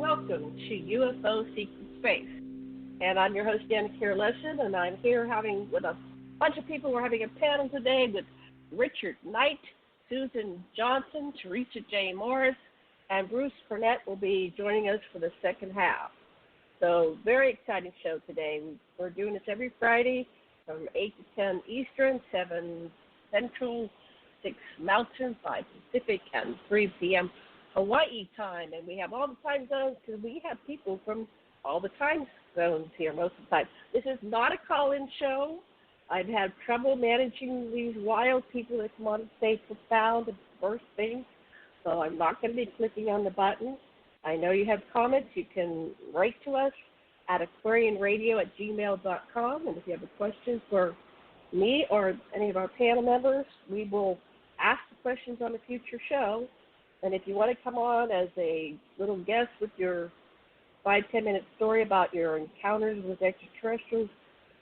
welcome to UFO Secret Space. And I'm your host, Janet Lesson, and I'm here with a bunch of people. We're having a panel today with Richard Knight, Susan Johnson, Theresa J. Morris, and Bruce Cornet will be joining us for the second half. So, very exciting show today. We're doing this every Friday from 8 to 10 Eastern, 7 Central, 6 Mountain, 5 Pacific, and 3 p.m. Hawaii time. And we have all the time zones because we have people from all the time zones here most of the time. This is not a call-in show. I've had trouble managing these wild people that come on and say profound and first things, so I'm not going to be clicking on the button. I know you have comments. You can write to us at aquarianradio@gmail.com, and if you have a question for me or any of our panel members, we will ask the questions on a future show. And if you want to come on as a little guest with your 5-10 minute story about your encounters with extraterrestrials,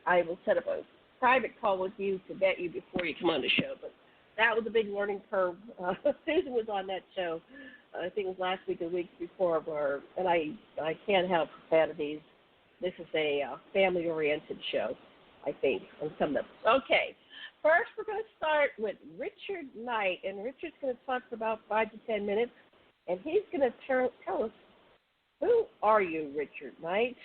I will set up a private call with you to vet you before you come on the show. But that was a big learning curve. Susan was on that show, I think it was last week or the week before, and I can't have profanities. This is a family-oriented show, I think, on some of them. Okay, first we're going to start with Richard Knight, and Richard's going to talk for about 5 to 10 minutes, and he's going to tell us, who are you, Richard Knight,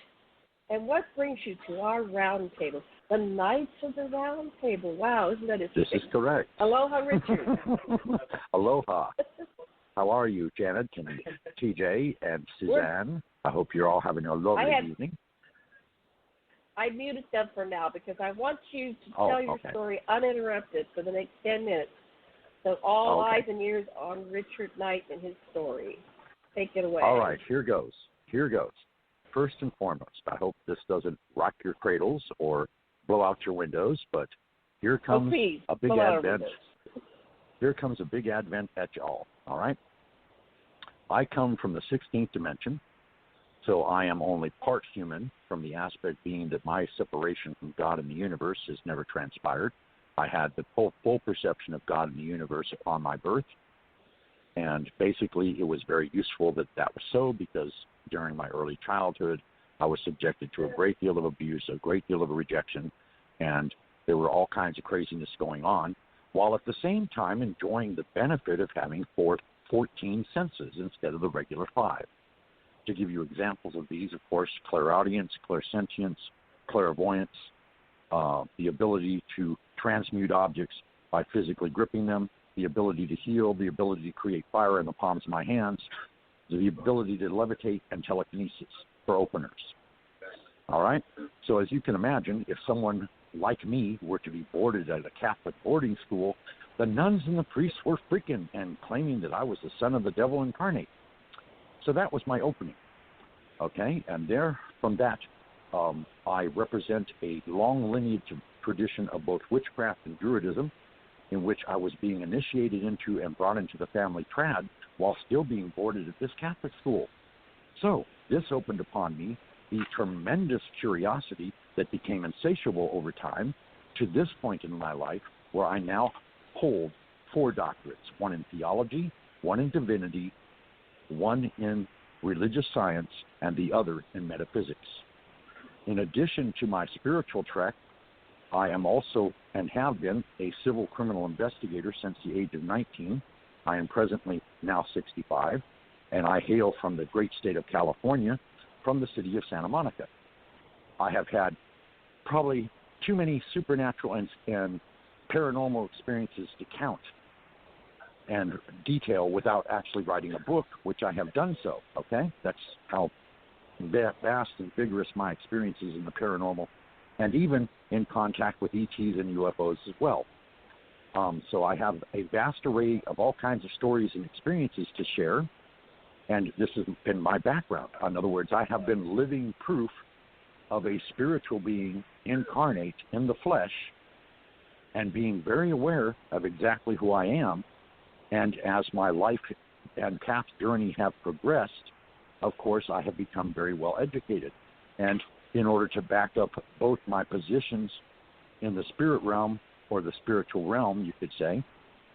and what brings you to our round table? The Knights of the Round Table. Wow, isn't that interesting? This is correct. Aloha, Richard. Aloha. How are you, Janet and TJ and Suzanne? I hope you're all having a lovely evening. I muted them for now because I want you to tell your story uninterrupted for the next 10 minutes. So all eyes and ears on Richard Knight and his story. Take it away. All right, here goes. First and foremost, I hope this doesn't rock your cradles or blow out your windows, but here comes a big advent. Here comes a big advent at y'all, all right? I come from the 16th dimension, so I am only part human from the aspect being that my separation from God and the universe has never transpired. I had the full perception of God and the universe upon my birth, and basically it was very useful that was so because during my early childhood, I was subjected to a great deal of abuse, a great deal of rejection, and there were all kinds of craziness going on, while at the same time enjoying the benefit of having 14 senses instead of the regular 5. To give you examples of these, of course, clairaudience, clairsentience, clairvoyance, the ability to transmute objects by physically gripping them, the ability to heal, the ability to create fire in the palms of my hands, the ability to levitate, and telekinesis for openers. All right? So as you can imagine, if someone like me were to be boarded at a Catholic boarding school, the nuns and the priests were freaking and claiming that I was the son of the devil incarnate. So that was my opening. Okay? And there, from that, I represent a long lineage of tradition of both witchcraft and druidism, in which I was being initiated into and brought into the family trad while still being boarded at this Catholic school. So this opened upon me the tremendous curiosity that became insatiable over time to this point in my life where I now hold 4 doctorates, one in theology, one in divinity, one in religious science, and the other in metaphysics. In addition to my spiritual track, I am also and have been a civil criminal investigator since the age of 19. I am presently now 65, and I hail from the great state of California, from the city of Santa Monica. I have had probably too many supernatural and paranormal experiences to count and detail without actually writing a book, which I have done so, okay? That's how vast and vigorous my experiences in the paranormal and even in contact with ETs and UFOs as well. So I have a vast array of all kinds of stories and experiences to share, and this has been my background. In other words, I have been living proof of a spiritual being incarnate in the flesh and being very aware of exactly who I am. And as my life and path journey have progressed, of course, I have become very well educated. And in order to back up both my positions in the spirit realm, or the spiritual realm, you could say,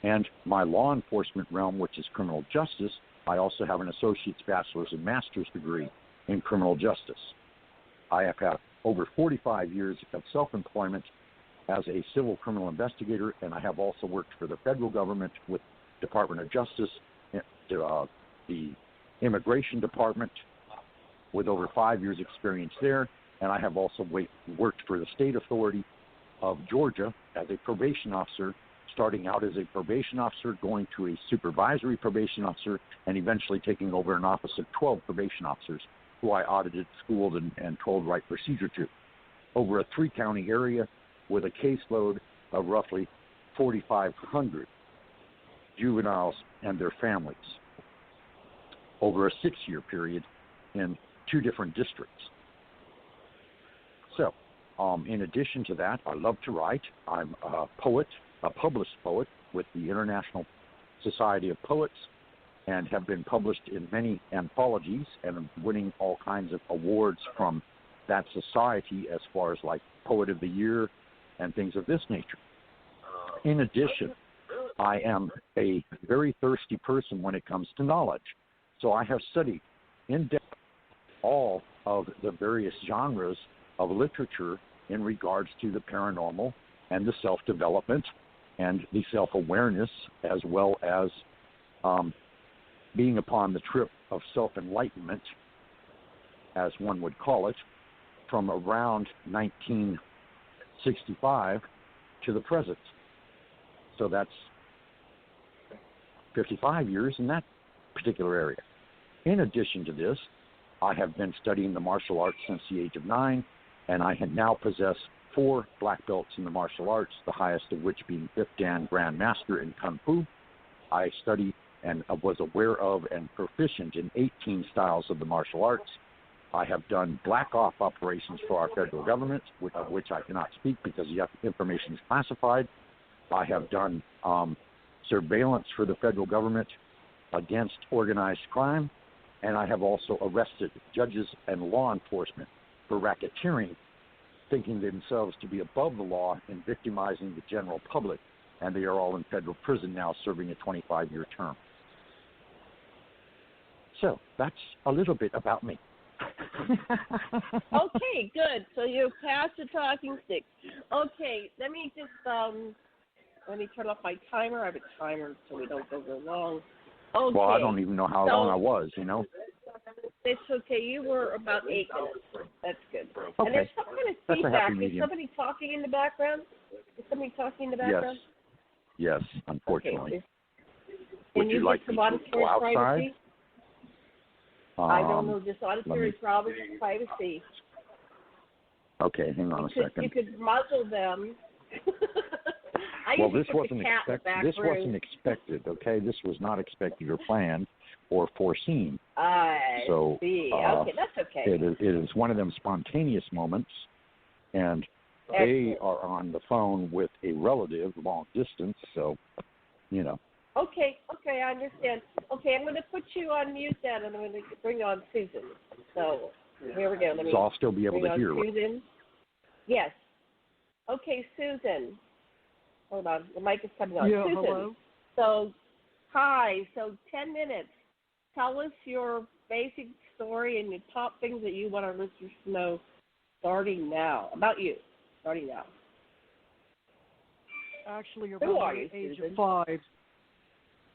and my law enforcement realm, which is criminal justice, I also have an associate's, bachelor's, and master's degree in criminal justice. I have had over 45 years of self-employment as a civil criminal investigator, and I have also worked for the federal government with Department of Justice, the Immigration Department, with over 5 years' experience there, and I have also worked for the State Authority of Georgia as a probation officer, starting out as a probation officer, going to a supervisory probation officer, and eventually taking over an office of 12 probation officers who I audited, schooled, and told right procedure to, over a 3-county area with a caseload of roughly 4,500 juveniles and their families over a 6-year period in 2 different districts. So, in addition to that, I love to write. I'm a poet, a published poet with the International Society of Poets, and have been published in many anthologies and I'm winning all kinds of awards from that society as far as like Poet of the Year and things of this nature. In addition, I am a very thirsty person when it comes to knowledge. So I have studied in depth all of the various genres of literature in regards to the paranormal and the self-development and the self-awareness, as well as being upon the trip of self-enlightenment, as one would call it, from around 1965 to the present. So that's 55 years in that particular area. In addition to this, I have been studying the martial arts since the age of 9, and I now possess 4 black belts in the martial arts, the highest of which being 5th Dan Grand Master in Kung Fu. I study and was aware of and proficient in 18 styles of the martial arts. I have done black op operations for our federal government, of which I cannot speak because the information is classified. I have done surveillance for the federal government against organized crime, and I have also arrested judges and law enforcement for racketeering, thinking themselves to be above the law and victimizing the general public, and they are all in federal prison now serving a 25-year term. So that's a little bit about me. Okay, good. So you're past the talking stick. Okay, let me just let me turn off my timer. I have a timer so we don't go very long. Okay. Well, I don't even know how long I was, you know. It's okay. You were about 8 minutes. That's good. Okay. And there's some kind of That's feedback. Is medium. somebody talking in the background? Is somebody talking in the background? Yes, unfortunately. Okay. Would you like me to go outside? Privacy? I don't know. Just auditory privacy. Okay, hang on a second. You could muzzle them. Well, this wasn't expected. Okay, this was not expected or planned or foreseen. I see. Okay, that's okay. It is one of them spontaneous moments, and they are on the phone with a relative long distance, so, you know. Okay, I understand. Okay, I'm going to put you on mute then, and I'm going to bring on Susan. So, here we go. So I'll still be able to hear. Susan. Yes. Okay, Susan. Hold on, the mic is coming on. Yeah, Susan. hello. So, hi. So, 10 minutes. Tell us your basic story and the top things that you want our listeners to know starting now. About you. Starting now. Actually, around the age of 5.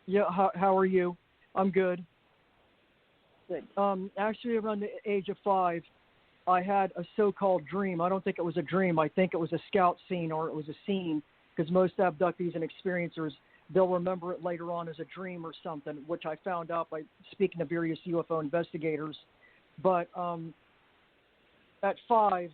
Yeah, how are you? I'm good. Good. Actually, around the age of 5, I had a so-called dream. I don't think it was a dream. I think it was a scout scene or it was a scene, because most abductees and experiencers, they'll remember it later on as a dream or something, which I found out by speaking to various UFO investigators. But at 5,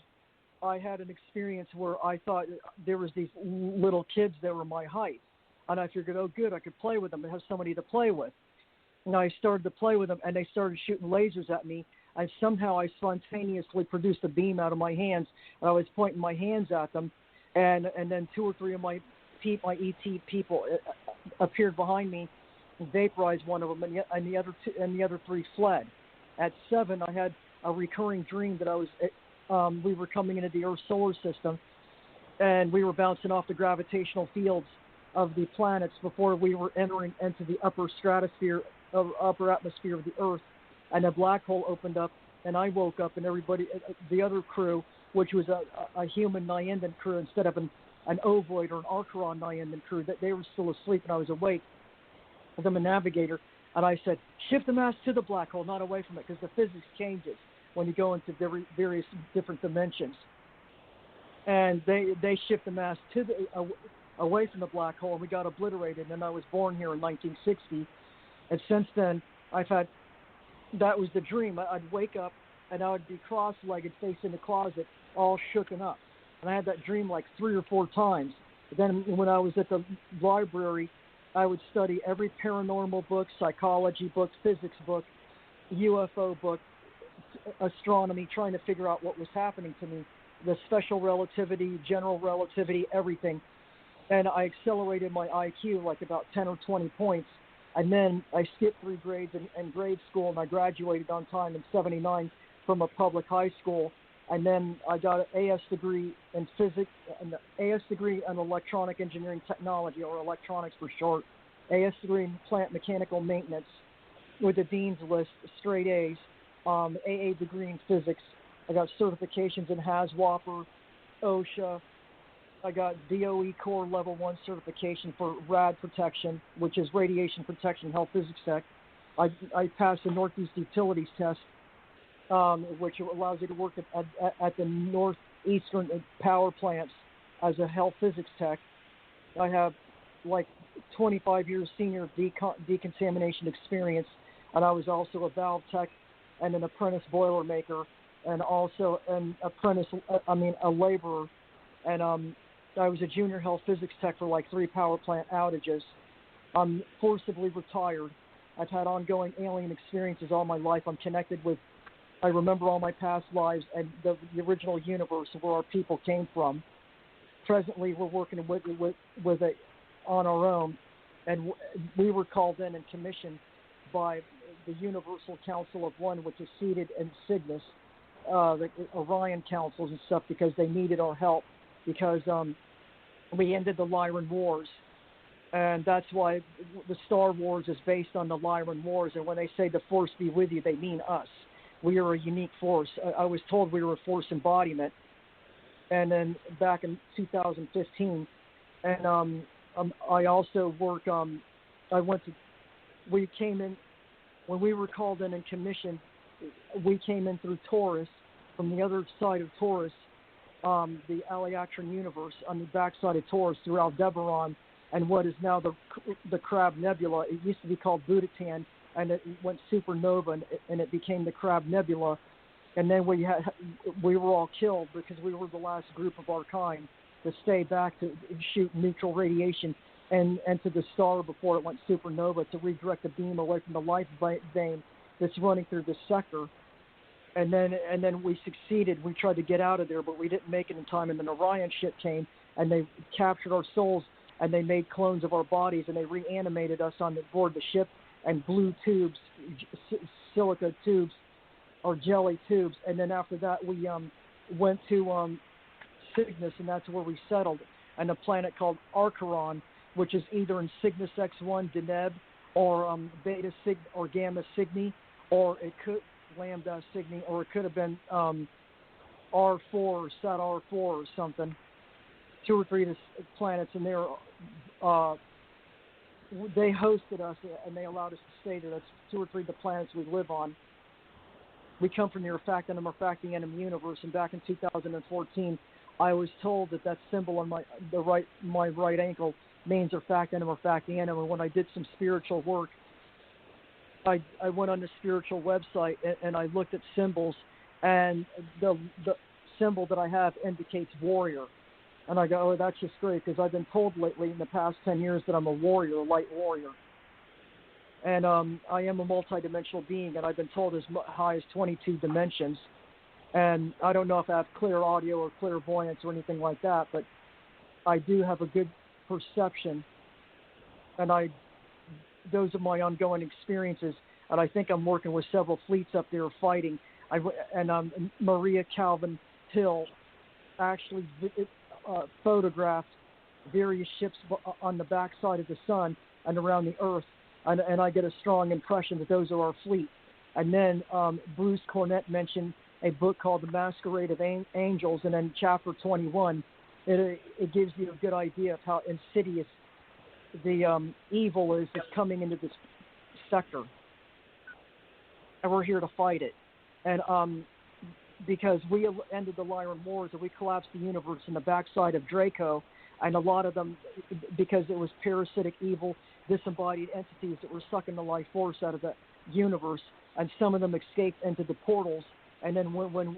I had an experience where I thought there was these little kids that were my height. And I figured, oh, good, I could play with them and have somebody to play with. And I started to play with them, and they started shooting lasers at me. And somehow I spontaneously produced a beam out of my hands, and I was pointing my hands at them. And then 2 or 3 of my ET people appeared behind me and vaporized one of them, and the other 3 fled. At 7, I had a recurring dream that we were coming into the Earth's solar system, and we were bouncing off the gravitational fields of the planets before we were entering into the upper stratosphere upper atmosphere of the Earth, and a black hole opened up, and I woke up, and everybody, the other crew, which was a human Nyandan crew instead of an ovoid or an Archeron Nyandan crew, that they were still asleep, and I was awake. I'm a navigator, and I said, shift the mass to the black hole, not away from it, because the physics changes when you go into various different dimensions. And they shift the mass to away from the black hole, and we got obliterated. And I was born here in 1960, and since then that was the dream. I'd wake up and I would be cross-legged, facing the closet, all shooken up. And I had that dream like 3 or 4 times. Then when I was at the library, I would study every paranormal book, psychology book, physics book, UFO book, astronomy, trying to figure out what was happening to me, the special relativity, general relativity, everything. And I accelerated my IQ like about 10 or 20 points. And then I skipped 3 grades in grade school, and I graduated on time in 79 from a public high school. And then I got an AS degree in physics, an AS degree in electronic engineering technology, or electronics for short, AS degree in plant mechanical maintenance with a dean's list, straight A's, AA degree in physics. I got certifications in HAZWOPER, OSHA. I got DOE Core Level 1 certification for RAD protection, which is Radiation Protection Health Physics Tech. I passed the Northeast Utilities Test, which allows you to work at the northeastern power plants as a health physics tech. I have like 25 years senior decontamination experience, and I was also a valve tech and an apprentice boiler maker, and also a laborer. And I was a junior health physics tech for like 3 power plant outages. I'm forcibly retired. I've had ongoing alien experiences all my life. I'm connected with, I remember all my past lives and the original universe of where our people came from. Presently, we're working with it on our own, and we were called in and commissioned by the Universal Council of One, which is seated in Cygnus, the Orion councils and stuff, because they needed our help, because we ended the Lyran Wars. And that's why the Star Wars is based on the Lyran Wars. And when they say the Force be with you, they mean us. We are a unique force. I was told we were a force embodiment. And then back in 2015, and I also work. We came in when we were called in and commissioned. We came in through Taurus, from the other side of Taurus, the Aleactron universe, on the backside of Taurus, through Aldebaran, and what is now the Crab Nebula. It used to be called Budotan, and it went supernova, and it became the Crab Nebula. And then we were all killed because we were the last group of our kind to stay back to shoot neutral radiation and to the star before it went supernova, to redirect the beam away from the life vein that's running through the sector. And then we succeeded. We tried to get out of there, but we didn't make it in time. And then Orion ship came, and they captured our souls, and they made clones of our bodies, and they reanimated us on board the ship, and blue tubes, silica tubes, or jelly tubes. And then after that, we went to Cygnus, and that's where we settled, and a planet called Archeron, which is either in Cygnus X1 Deneb, or Beta Sig or Gamma Cygni, or it could Lambda Cygni, or it could have been R4 or Sat R4 or something. 2 or 3 planets, and they hosted us, and they allowed us to stay there. That's 2 or 3 of the planets we live on. We come from the Urfactinum Urfactianum universe, and back in 2014, I was told that symbol on my right ankle means Urfactinum Urfactianum. And when I did some spiritual work, I went on the spiritual website and I looked at symbols, and the symbol that I have indicates warrior. And I go, oh, that's just great, because I've been told lately in the past 10 years that I'm a warrior, a light warrior. And I am a multidimensional being, and I've been told as high as 22 dimensions. And I don't know if I have clear audio or clairvoyance or anything like that, but I do have a good perception. And those are my ongoing experiences. And I think I'm working with several fleets up there fighting. Maria Calvin Hill actually photographed various ships on the backside of the sun and around the Earth and I get a strong impression that those are our fleet. And then Bruce Cornet mentioned a book called The Masquerade of Angels, and then chapter 21, it gives you a good idea of how insidious the evil is that's coming into this sector. And we're here to fight it. And because we ended the Lyran Wars and we collapsed the universe in the backside of Draco, and a lot of them, because it was parasitic, evil, disembodied entities that were sucking the life force out of the universe, and some of them escaped into the portals. And then when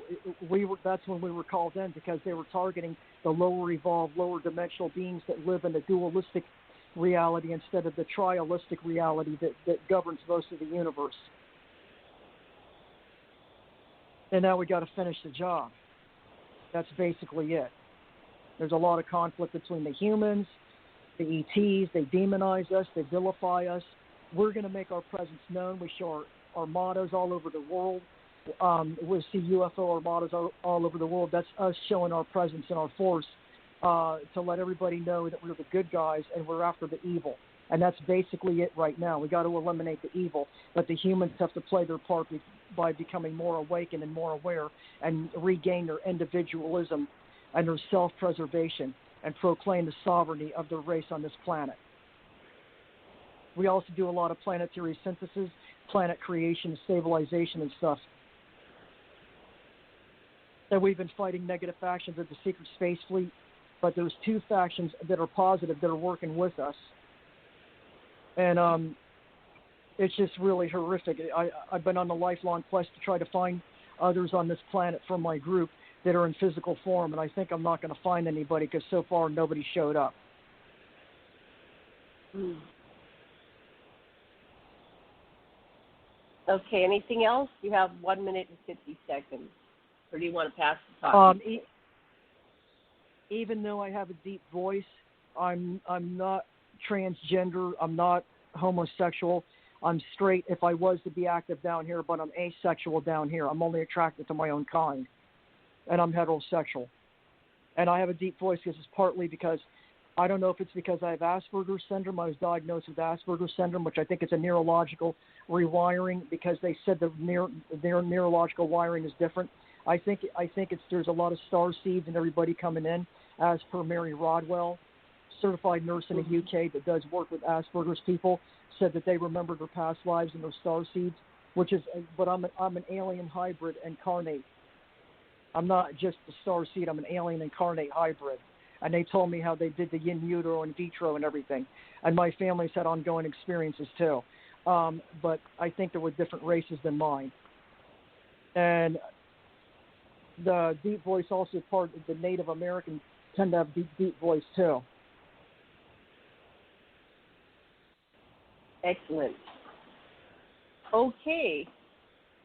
we were, that's when we were called in, because they were targeting the lower evolved, lower dimensional beings that live in a dualistic reality instead of the trialistic reality that governs most of the universe. And now we got to finish the job. That's basically it. There's a lot of conflict between the humans, the ETs. They demonize us. They vilify us. We're going to make our presence known. We show our mottos all over the world. We'll see UFO armadas all over the world. That's us showing our presence and our force to let everybody know that we're the good guys and we're after the evil. And that's basically it right now. We got to eliminate the evil, but the humans have to play their part by becoming more awakened and more aware and regain their individualism and their self-preservation and proclaim the sovereignty of their race on this planet. We also do a lot of planetary synthesis, planet creation, stabilization and stuff. And we've been fighting negative factions of the Secret Space Fleet, but there's two factions that are positive that are working with us. And it's just really horrific. I've been on a lifelong quest to try to find others on this planet from my group that are in physical form, and I think I'm not going to find anybody because so far nobody showed up. Okay, anything else? You have 1 minute and 50 seconds. Or do you want to pass the talk? Even though I have a deep voice, I'm not transgender. I'm not homosexual. I'm straight if I was to be active down here, but I'm asexual down here. I'm only attracted to my own kind. And I'm heterosexual. And I have a deep voice because it's partly because, I don't know if it's because I have Asperger's syndrome. I was diagnosed with Asperger's syndrome, which I think is a neurological rewiring because they said their neurological wiring is different. I think there's a lot of star seeds and everybody coming in, as per Mary Rodwell, certified nurse in the UK that does work with Asperger's people, said that they remember their past lives and their star seeds, but I'm an alien hybrid incarnate. I'm not just a star seed. I'm an alien incarnate hybrid. And they told me how they did the in utero and vitro and everything. And my family's had ongoing experiences too. But I think there were different races than mine. And the deep voice also part of the Native Americans tend to have deep voice too. Excellent. Okay.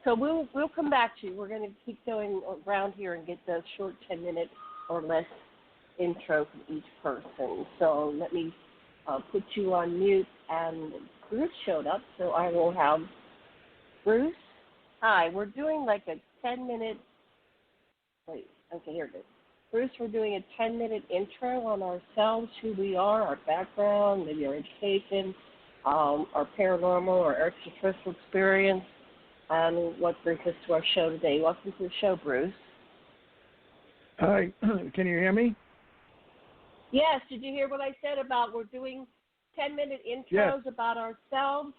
So we'll come back to you. We're going to keep going around here and get the short 10-minute or less intro from each person. So let me put you on mute. And Bruce showed up, so I will have Bruce. Hi, we're doing like a 10-minute. Wait, okay, here it is. Bruce, we're doing a 10-minute intro on ourselves, who we are, our background, maybe our education, our paranormal or extraterrestrial experience, and what brings us to our show today. Welcome to the show, Bruce. Hi, can you hear me? Yes, did you hear what I said about we're doing 10-minute intros about ourselves?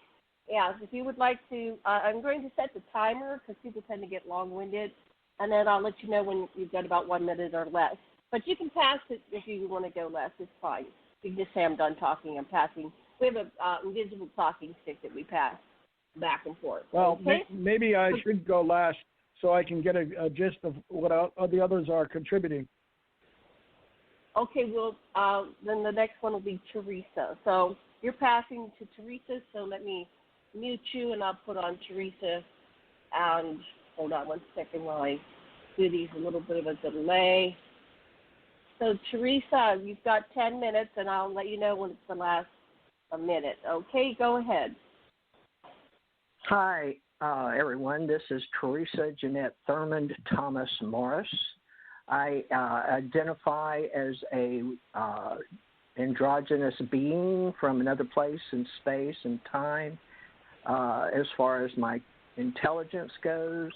Yes, if you would like to, I'm going to set the timer because people tend to get long-winded, and then I'll let you know when you've got about 1 minute or less. But you can pass it if you want to go less. It's fine. You can just say I'm done talking. I'm passing. We have an invisible talking stick that we pass back and forth. Well, okay? maybe I should go last so I can get a gist of what the others are contributing. Okay, well, then the next one will be Theresa. So you're passing to Theresa, so let me mute you, and I'll put on Theresa. And hold on 1 second while I do these, a little bit of a delay. So, Theresa, you've got 10 minutes, and I'll let you know when it's the last minute. Okay, go ahead. Hi, everyone. This is Theresa Jeanette Thurmond Thomas Morris. I identify as a androgynous being from another place in space and time. As far as my intelligence goes,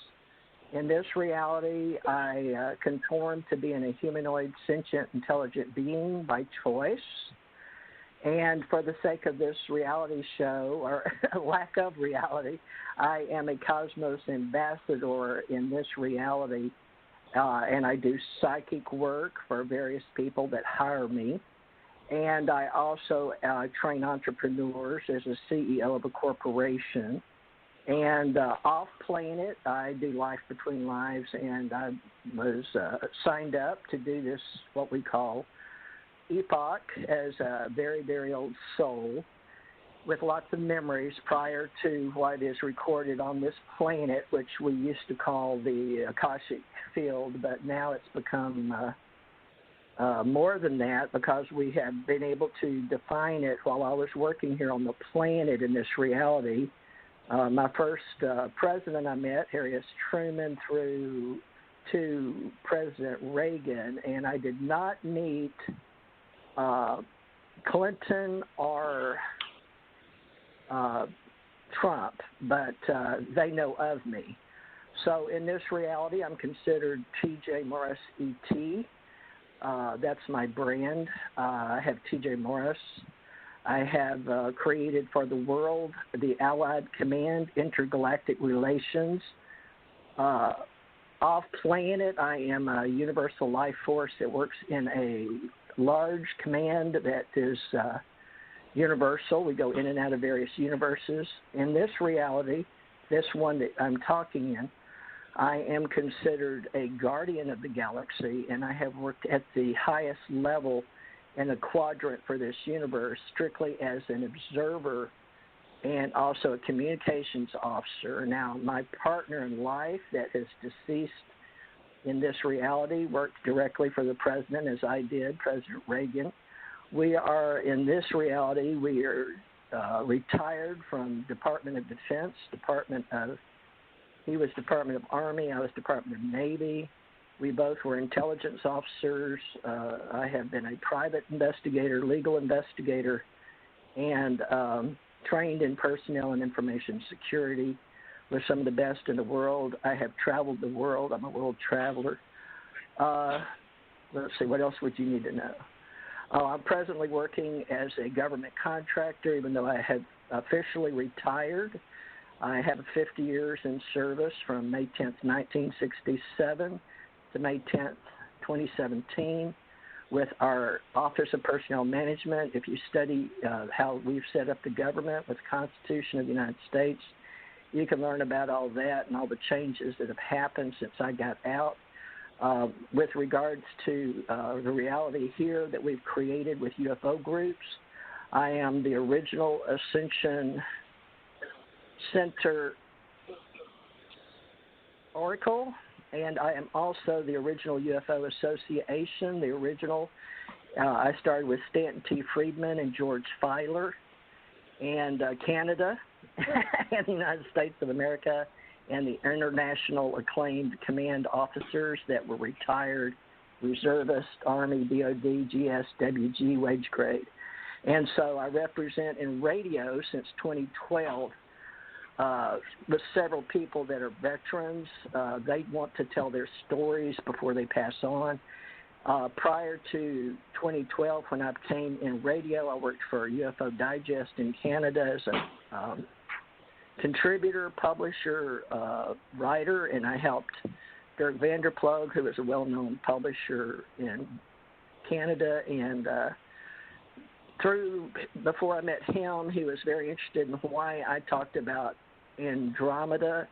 in this reality, I conform to being a humanoid, sentient, intelligent being by choice. And for the sake of this reality show, or lack of reality, I am a cosmos ambassador in this reality, and I do psychic work for various people that hire me. And I also train entrepreneurs as a CEO of a corporation. And off planet, I do Life Between Lives, and I was signed up to do this, what we call epoch, as a very, very old soul with lots of memories prior to what is recorded on this planet, which we used to call the Akashic Field, but now it's become more than that, because we have been able to define it while I was working here on the planet in this reality. My first president I met, Harry S. Truman, through to President Reagan, and I did not meet Clinton or Trump, but they know of me. So in this reality, I'm considered T.J. Morris E.T., that's my brand. I have T.J. Morris. I have created for the world the Allied Command Intergalactic Relations. Off planet, I am a universal life force that works in a large command that is universal. We go in and out of various universes. In this reality, this one that I'm talking in, I am considered a guardian of the galaxy, and I have worked at the highest level in a quadrant for this universe, strictly as an observer and also a communications officer. Now, my partner in life that is deceased in this reality worked directly for the president, as I did, President Reagan. We are, in this reality, we are retired from Department of Defense, he was Department of Army, I was Department of Navy. We both were intelligence officers. I have been a private investigator, legal investigator, and trained in personnel and information security with some of the best in the world. I have traveled the world. I'm a world traveler. Let's see, what else would you need to know? I'm presently working as a government contractor, even though I have officially retired. I have 50 years in service from May 10th, 1967 to May 10th, 2017 with our Office of Personnel Management. If you study how we've set up the government with the Constitution of the United States, you can learn about all that and all the changes that have happened since I got out. With regards to the reality here that we've created with UFO groups, I am the original Ascension Center Oracle, and I am also the original UFO Association, the original. I started with Stanton T. Friedman and George Filer, and Canada, and the United States of America, and the international acclaimed command officers that were retired, reservist, Army, DOD, GS, WG, wage grade. And so I represent in radio since 2012 with several people that are veterans. They want to tell their stories before they pass on. Prior to 2012, when I became in radio, I worked for UFO Digest in Canada as a contributor, publisher, writer, and I helped Dirk Vanderplug, who is a well-known publisher in Canada, and before I met him, he was very interested in why I talked about Andromeda,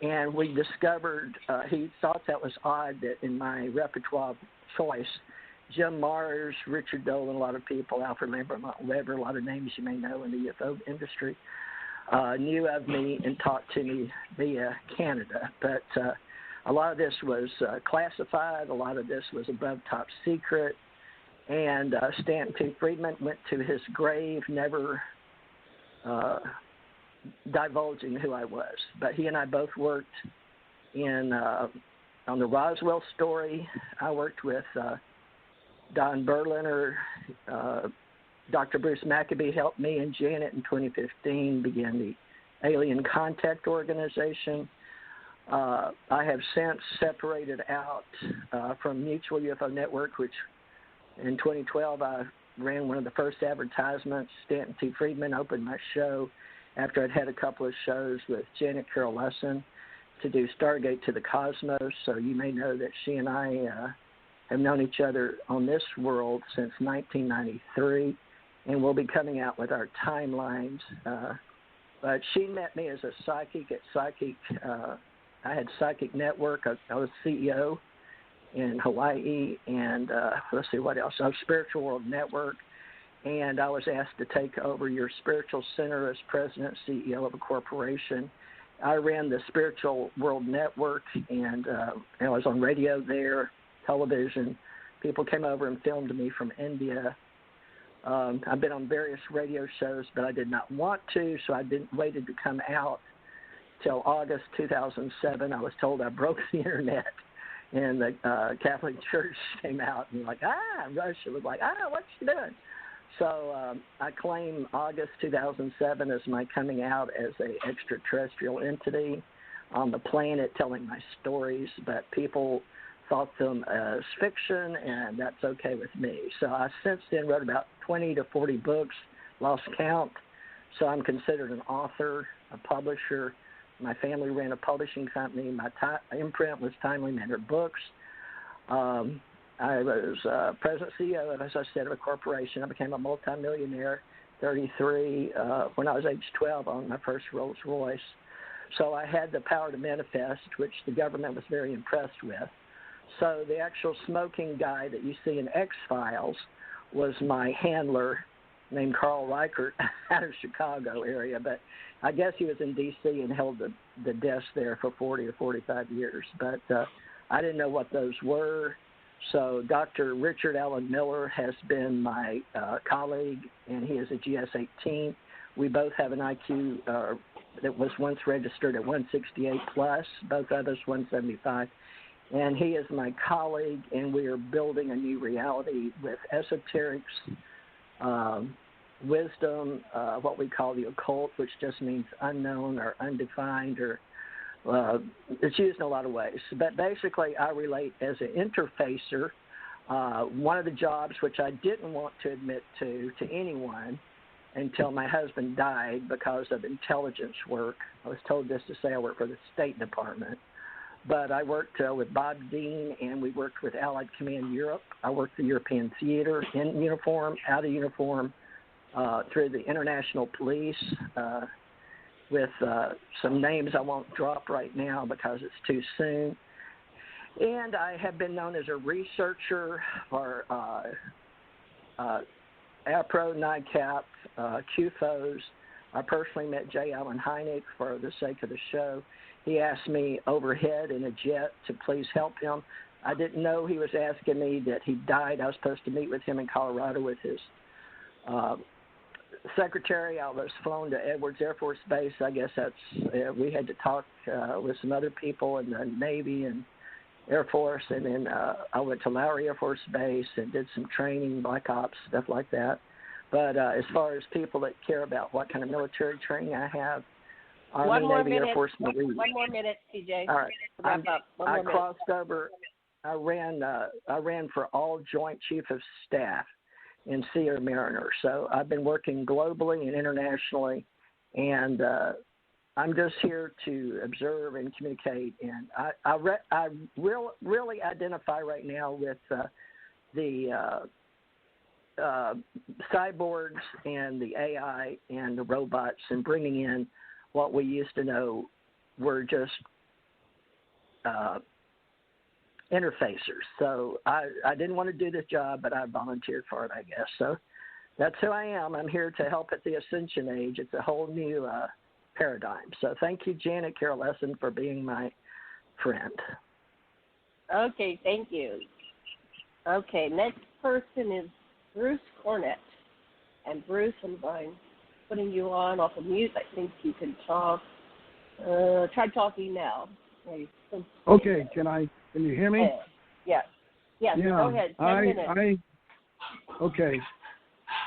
and we discovered, he thought that was odd that in my repertoire choice, Jim Mars, Richard Dolan, a lot of people, Alfred Lambert, Weber, a lot of names you may know in the UFO industry, knew of me and talked to me via Canada. But a lot of this was classified, a lot of this was above top secret, and Stanton T. Friedman went to his grave never divulging who I was. But he and I both worked on the Roswell story. I worked with Don Berliner Dr. Bruce Maccabee helped me and Janet in 2015 begin the Alien Contact Organization. I have since separated out from Mutual UFO Network, which in 2012 I ran one of the first advertisements. Stanton T. Friedman opened my show after I'd had a couple of shows with Janet Carroll Lesson to do Stargate to the Cosmos. So you may know that she and I have known each other on this world since 1993, and we'll be coming out with our timelines. But she met me as a psychic at Psychic. I had Psychic Network. I was CEO in Hawaii, and let's see what else. Spiritual World Network, and I was asked to take over your spiritual center as president, CEO of a corporation. I ran the Spiritual World Network, and I was on radio there, television. People came over and filmed me from India. I've been on various radio shows, but I did not want to, so I waited to come out till August 2007. I was told I broke the internet, and the Catholic Church came out and Russia was like, what you doing? So I claim August 2007 as my coming out as an extraterrestrial entity on the planet telling my stories, but people thought them as fiction, and that's okay with me. So I since then wrote about 20 to 40 books, lost count. So I'm considered an author, a publisher. My family ran a publishing company. My imprint was Timely Manner Books. I was president CEO, as I said, of a corporation. I became a multimillionaire, 33, when I was age 12 on my first Rolls Royce. So I had the power to manifest, which the government was very impressed with. So the actual smoking guy that you see in X-Files was my handler named Carl Reichert out of Chicago area, but I guess he was in D.C. and held the desk there for 40 or 45 years. But I didn't know what those were. So Dr. Richard Allen Miller has been my colleague, and he is a GS-18. We both have an IQ that was once registered at 168 plus, both others 175. And he is my colleague, and we are building a new reality with esoterics, wisdom, what we call the occult, which just means unknown or undefined, or it's used in a lot of ways. But basically, I relate as an interfacer. One of the jobs which I didn't want to admit to anyone until my husband died because of intelligence work. I was told this to say I work for the State Department. But I worked with Bob Dean, and we worked with Allied Command Europe. I worked the European Theater in uniform, out of uniform, through the International Police, with some names I won't drop right now because it's too soon. And I have been known as a researcher for APRO, NICAP, QFOs. I personally met J. Allen Hynek for the sake of the show. He asked me overhead in a jet to please help him. I didn't know he was asking me that he died. I was supposed to meet with him in Colorado with his secretary. I was flown to Edwards Air Force Base. I guess we had to talk with some other people in the Navy and Air Force, and then I went to Lowry Air Force Base and did some training, Black Ops, stuff like that. But as far as people that care about what kind of military training I have, Army, Navy, Air Force, Marine. One more minute, TJ. All right. I crossed over. I ran for all Joint Chief of Staff in Sea or Mariner. So I've been working globally and internationally, and I'm just here to observe and communicate. And I really identify right now with the cyborgs and the AI and the robots, and bringing in what we used to know were just interfacers. So I didn't want to do this job, but I volunteered for it, I guess. So that's who I am. I'm here to help at the Ascension Age. It's a whole new paradigm. So thank you, Janet Carroll Lesson, for being my friend. Okay, thank you. Okay, next person is Bruce Cornet. And Bruce, I'm putting you on off of mute. I think you can talk. Try talking now. Okay, can you hear me? Yes. Yeah, go ahead. 10 minutes. Okay.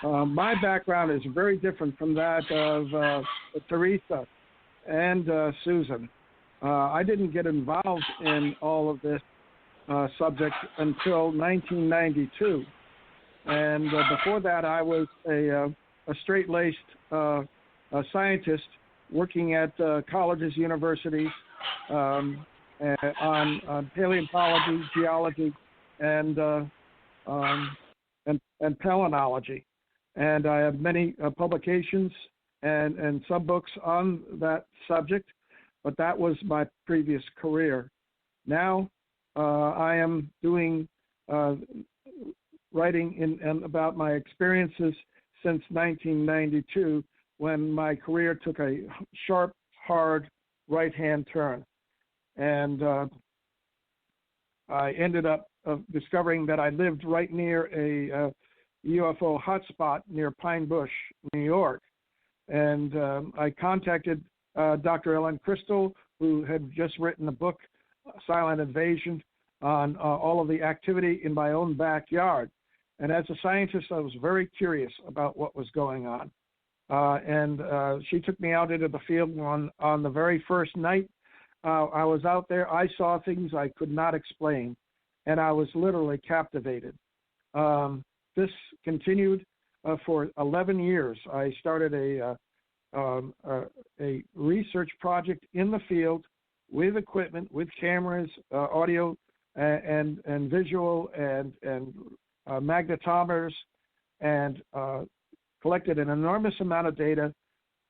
My background is very different from that of Theresa and Susan. I didn't get involved in all of this subject until 1992. And before that, I was a straight-laced scientist working at colleges, universities on paleontology, geology, and palynology. And I have many publications and sub-books on that subject, but that was my previous career. Now I am doing writing about my experiences since 1992, when my career took a sharp, hard right-hand turn. And I ended up discovering that I lived right near a UFO hotspot near Pine Bush, New York. And I contacted Dr. Ellen Crystal, who had just written a book, Silent Invasion, on all of the activity in my own backyard. And as a scientist, I was very curious about what was going on. And she took me out into the field on the very first night I was out there. I saw things I could not explain, and I was literally captivated. This continued for 11 years. I started a research project in the field with equipment, with cameras, audio and visual and magnetometers, and collected an enormous amount of data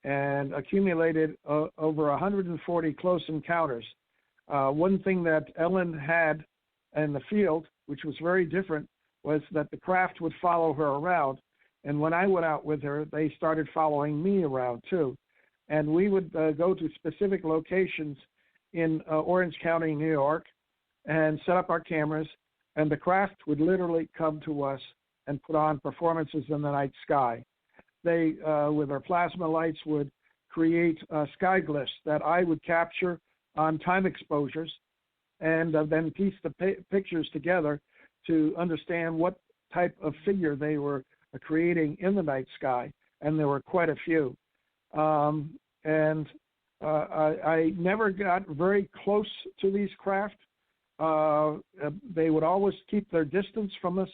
and accumulated over 140 close encounters. One thing that Ellen had in the field, which was very different, was that the craft would follow her around. And when I went out with her, they started following me around too. And we would go to specific locations in Orange County, New York, and set up our cameras, and the craft would literally come to us and put on performances in the night sky. They, with their plasma lights, would create sky glyphs that I would capture on time exposures, and then piece the pictures together to understand what type of figure they were creating in the night sky, and there were quite a few. I never got very close to these craft. They would always keep their distance from us.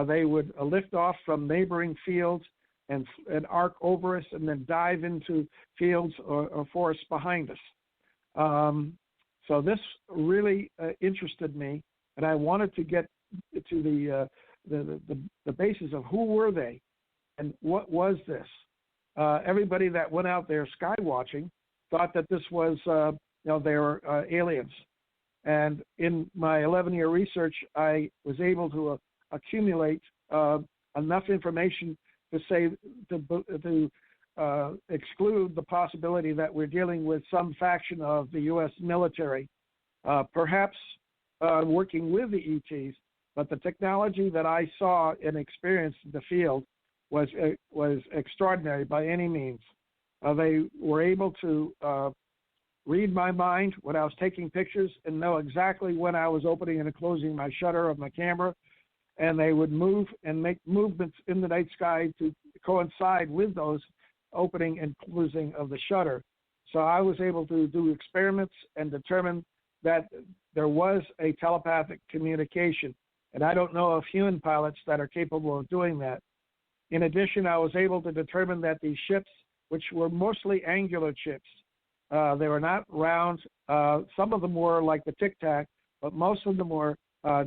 They would lift off from neighboring fields and arc over us, and then dive into fields or forests behind us. So this really interested me, and I wanted to get to the basis of who were they and what was this. Everybody that went out there sky watching thought that this was, they were aliens. And in my 11-year research, I was able to accumulate enough information to say to exclude the possibility that we're dealing with some faction of the U.S. military, perhaps working with the ETs. But the technology that I saw and experienced in the field was extraordinary by any means. They were able to read my mind when I was taking pictures and know exactly when I was opening and closing my shutter of my camera, and they would move and make movements in the night sky to coincide with those opening and closing of the shutter. So I was able to do experiments and determine that there was a telepathic communication, and I don't know of human pilots that are capable of doing that. In addition, I was able to determine that these ships, which were mostly angular ships, they were not round. Some of them were like the Tic Tac, but most of them were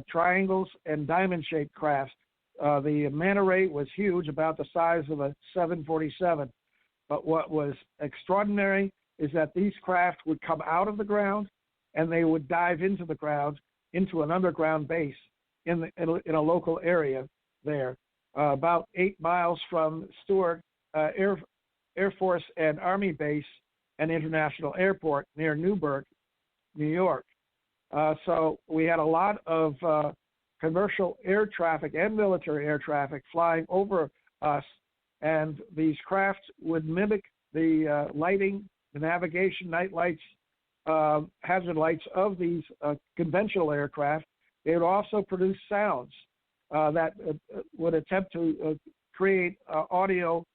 triangles and diamond-shaped craft. The manta ray was huge, about the size of a 747. But what was extraordinary is that these craft would come out of the ground and they would dive into the ground, into an underground base in a local area there, about 8 miles from Stewart Air Force and Army Base and International Airport near Newburgh, New York. So we had a lot of commercial air traffic and military air traffic flying over us, and these craft would mimic the lighting, the navigation, night lights, hazard lights of these conventional aircraft. They would also produce sounds. that would attempt to create audio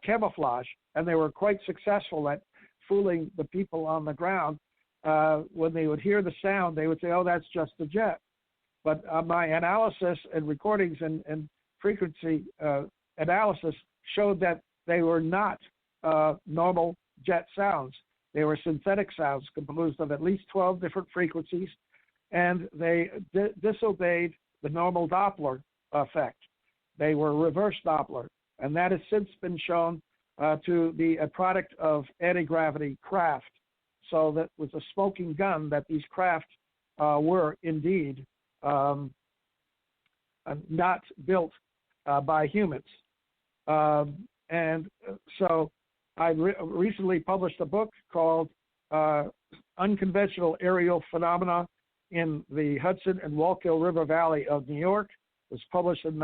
camouflage, and they were quite successful at fooling the people on the ground. When they would hear the sound, they would say, "Oh, that's just a jet." But my analysis and recordings and frequency analysis showed that they were not normal jet sounds. They were synthetic sounds composed of at least 12 different frequencies, and they disobeyed the normal Doppler effect. They were reverse Doppler, and that has since been shown to be a product of anti-gravity craft. So that was a smoking gun that these craft were indeed not built by humans. And so I recently published a book called Unconventional Aerial Phenomena in the Hudson and Wallkill River Valley of New York. It was published in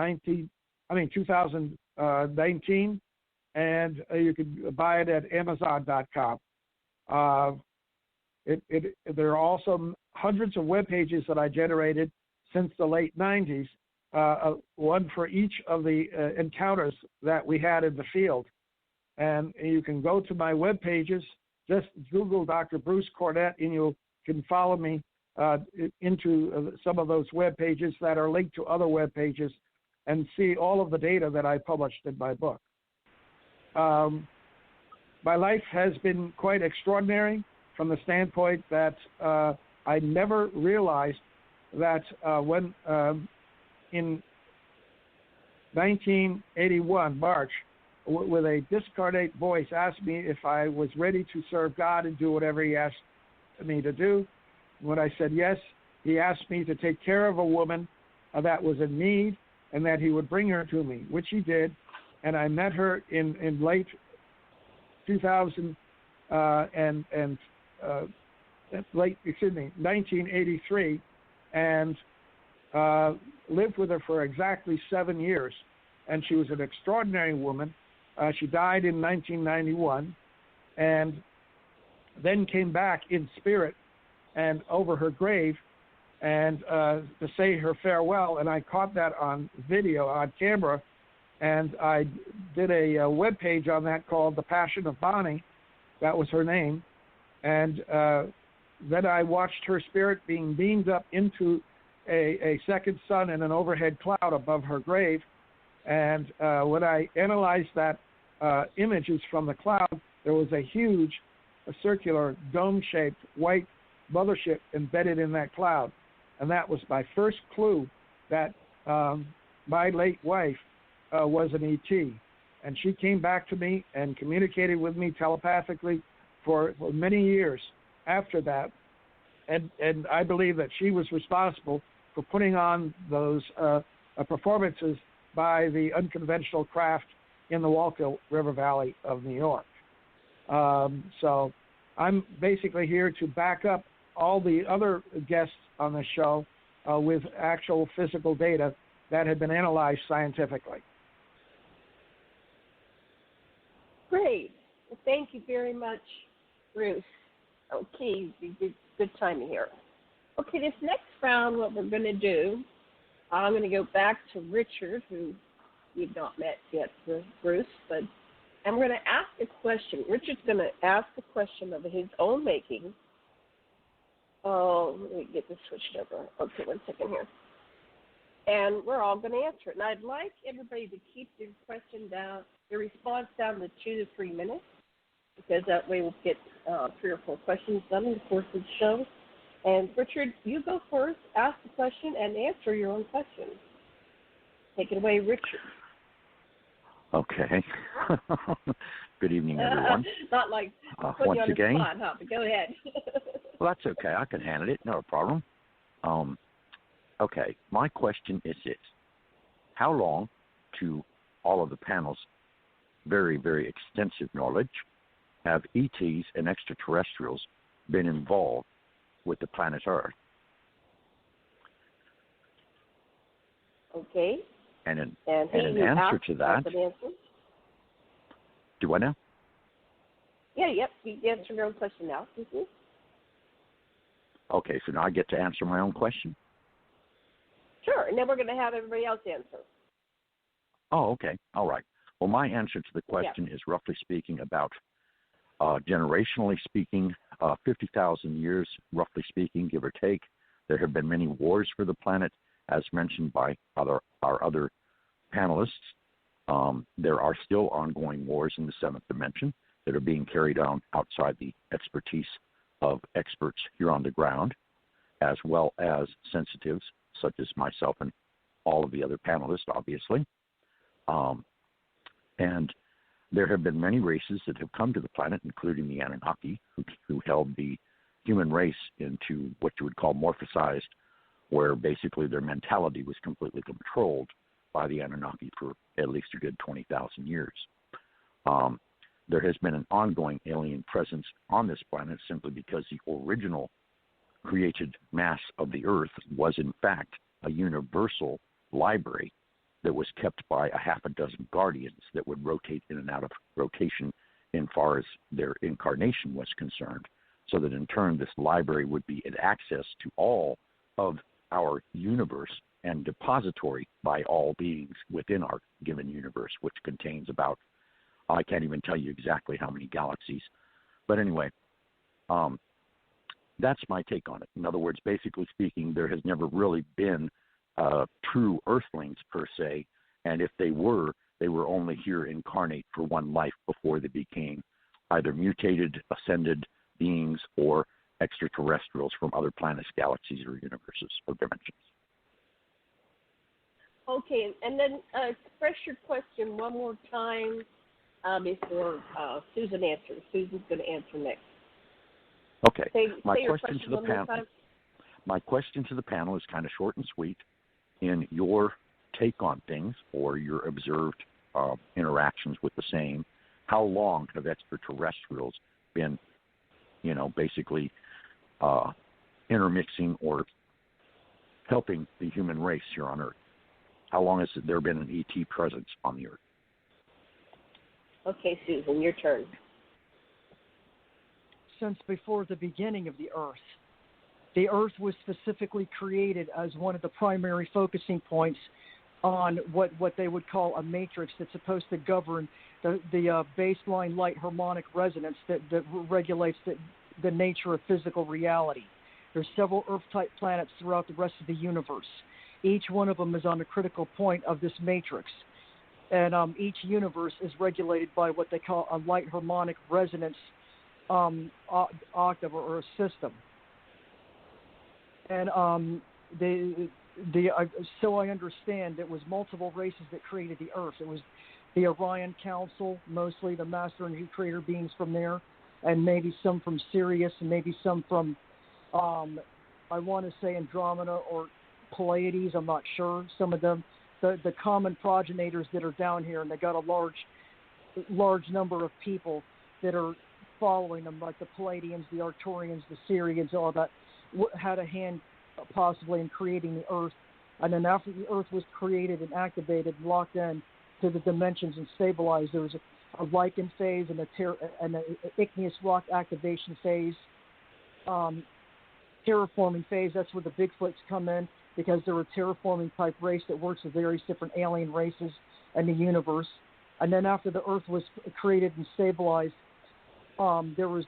2019, and you can buy it at Amazon.com. There are also hundreds of web pages that I generated since the late 90s, one for each of the encounters that we had in the field. And you can go to my web pages, just Google Dr. Bruce Cornet, and you can follow me into some of those web pages that are linked to other web pages and see all of the data that I published in my book. My life has been quite extraordinary from the standpoint that I never realized that when in 1981, March, with a discarnate voice, asked me if I was ready to serve God and do whatever he asked me to do. When I said yes, he asked me to take care of a woman that was in need and that he would bring her to me, which he did. And I met her in late 1983, and lived with her for exactly 7 years. And she was an extraordinary woman. She died in 1991, and then came back in spirit and over her grave and to say her farewell. And I caught that on video, on camera, and I did a web page on that called The Passion of Bonnie. That was her name. And then I watched her spirit being beamed up into a second sun in an overhead cloud above her grave. And when I analyzed that images from the cloud, there was a huge, circular, dome-shaped white mothership embedded in that cloud. And that was my first clue that my late wife was an ET. And she came back to me and communicated with me telepathically for many years after that. And I believe that she was responsible for putting on those performances by the unconventional craft in the Wallkill River Valley of New York. So I'm basically here to back up all the other guests on the show with actual physical data that had been analyzed scientifically. Great. Well, thank you very much, Bruce. Okay, good timing here. Okay, this next round, what we're going to do, I'm going to go back to Richard, who we've not met yet, Bruce, but I'm going to ask a question. Richard's going to ask a question of his own making. Oh, let me get this switched over. Okay, 1 second here. And we're all going to answer it. And I'd like everybody to keep their question down, their response down to 2 to 3 minutes, because that way we'll get 3 or 4 questions done in the course of the show. And Richard, you go first, ask the question, and answer your own question. Take it away, Richard. Okay. Good evening, everyone. Not like putting once you on again, the spot, huh? But go ahead. Well, that's okay. I can handle it. No problem. Okay. My question is this. How long, to all of the panel's very, very extensive knowledge, have ETs and extraterrestrials been involved with the planet Earth? Okay. And an answer to that. Do I now? Yeah, yep. You answer your own question now. Mm-hmm. Okay, so now I get to answer my own question? Sure. and then we're going to have everybody else answer. Oh, okay. All right. Well, my answer to the question is, roughly speaking, about generationally speaking, 50,000 years, roughly speaking, give or take. There have been many wars for the planet, as mentioned by our other panelists. There are still ongoing wars in the seventh dimension that are being carried on outside the expertise of experts here on the ground, as well as sensitives such as myself and all of the other panelists, obviously. And there have been many races that have come to the planet, including the Anunnaki, who held the human race into what you would call morphosized, where basically their mentality was completely controlled by the Anunnaki for at least a good 20,000 years. There has been an ongoing alien presence on this planet simply because the original created mass of the Earth was, in fact, a universal library that was kept by a half a dozen guardians that would rotate in and out of rotation in far as their incarnation was concerned, so that in turn this library would be an access to all of our universe and depository by all beings within our given universe, which contains about, I can't even tell you exactly how many galaxies. But anyway, that's my take on it. In other words, basically speaking, there has never really been true Earthlings per se, and if they were only here incarnate for one life before they became either mutated, ascended beings, or extraterrestrials from other planets, galaxies, or universes or dimensions. Okay, and then express your question one more time before Susan answers. Susan's going to answer next. Okay. My question to the panel is kind of short and sweet. In your take on things or your observed interactions with the same, how long have extraterrestrials been, basically intermixing or helping the human race here on Earth? How long has there been an ET presence on the Earth? Okay, Susan, your turn. Since before the beginning of the Earth. The Earth was specifically created as one of the primary focusing points on what they would call a matrix that's supposed to govern the baseline light harmonic resonance that regulates the nature of physical reality. There's several Earth-type planets throughout the rest of the universe. Each one of them is on a critical point of this matrix. And each universe is regulated by what they call a light harmonic resonance octave or a system. And so I understand it was multiple races that created the Earth. It was the Orion Council, mostly the Master and Creator beings from there, and maybe some from Sirius, and maybe some from, I want to say Andromeda or Pleiades. I'm not sure. Some of them, the common progenitors that are down here, and they got a large number of people that are following them, like the Palladians, the Arcturians, the Sirians, all that. Had a hand possibly in creating the Earth, and then after the Earth was created and activated and locked in to the dimensions and stabilized, there was a lichen phase and an igneous rock activation phase, terraforming phase. That's where the Bigfoots come in, because they're a terraforming type race that works with various different alien races in the universe. And then after the Earth was created and stabilized, there was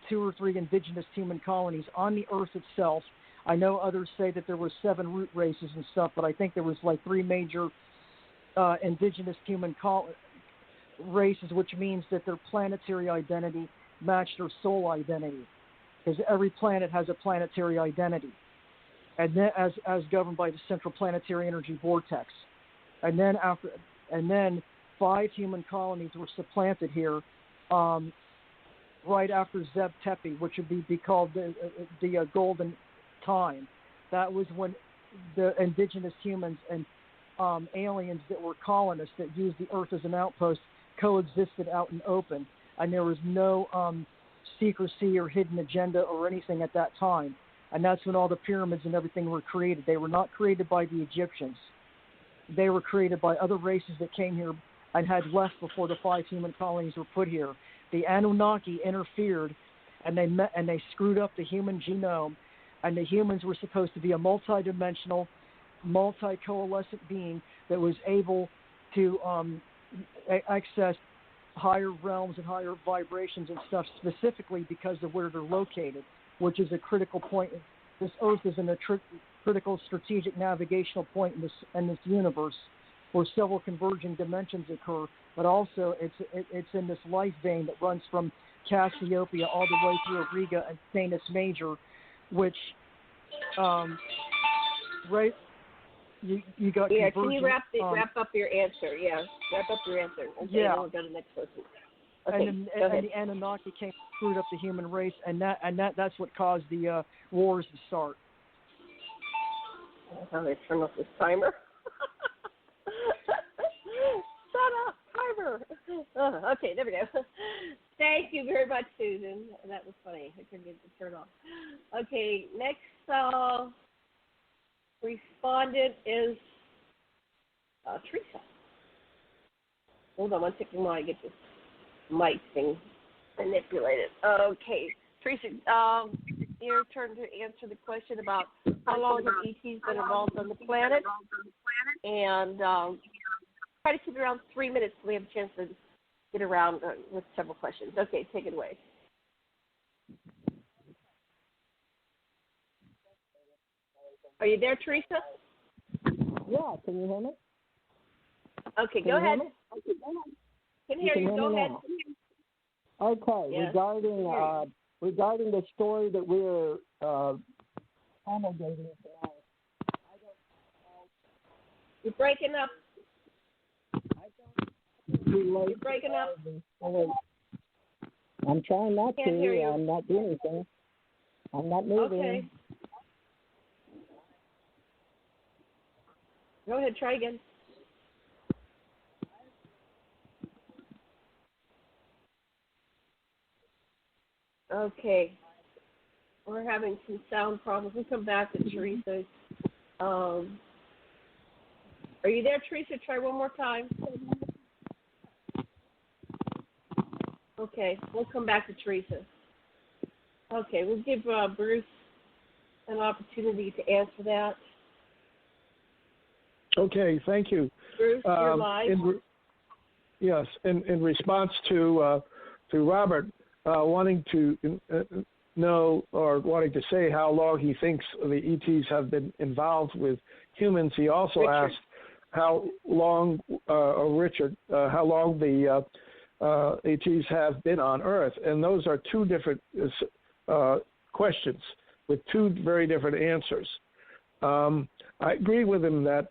2 or 3 indigenous human colonies on the Earth itself. I know others say that there were 7 root races and stuff, but I think there was like 3 major indigenous human races, which means that their planetary identity matched their soul identity, because every planet has a planetary identity, and then as governed by the central planetary energy vortex. And then 5 human colonies were supplanted here. Right after Zeb Tepi, which would be called the golden time. That was when the indigenous humans and aliens that were colonists that used the Earth as an outpost coexisted out in open, and there was no secrecy or hidden agenda or anything at that time. And that's when all the pyramids and everything were created. They were not created by the Egyptians. They were created by other races that came here and had left before the 5 human colonies were put here. The Anunnaki interfered, and they screwed up the human genome, and the humans were supposed to be a multidimensional multi-coalescent being that was able to access higher realms and higher vibrations and stuff, specifically because of where they're located, which is a critical point. This Earth is in a critical strategic navigational point in this universe, where several converging dimensions occur, but also it's in this life vein that runs from Cassiopeia all the way through Auriga and Canis Major, which right. You got can you wrap up your answer? Yeah, wrap up your answer. Okay, yeah. We'll go to the next person. Okay, and the Anunnaki came, screwed up the human race, and that's what caused the wars to start. How they turn off this timer? Shut up, timer. Okay, there we go. Thank you very much, Susan. That was funny. I couldn't get it to turn off. Okay, next respondent is Theresa. Hold on one second while I get this mic thing manipulated. Okay, Theresa, your turn to answer the question about how long have ETs been involved on the planet, and try to keep it around 3 minutes so we have a chance to get around with several questions. Okay, take it away. Are you there, Theresa? Yeah, can you hear me? Okay, go ahead. Can hear you. Go ahead. Okay, yes. regarding the story that we're promulgating tonight, You're breaking up. You're breaking up. I'm trying not to. Hear you. I'm not doing anything. I'm not moving. Okay. Go ahead, try again. Okay. We're having some sound problems. We'll come back to Theresa. Are you there, Theresa? Try one more time. Okay, we'll come back to Theresa. Okay, we'll give Bruce an opportunity to answer that. Okay, thank you. Bruce, you're live. Yes, in response to Robert wanting to know or wanting to say how long he thinks the ETs have been involved with humans, he also asked how long, Richard, how long the ETs have been on Earth, and those are two different questions with two very different answers. I agree with him that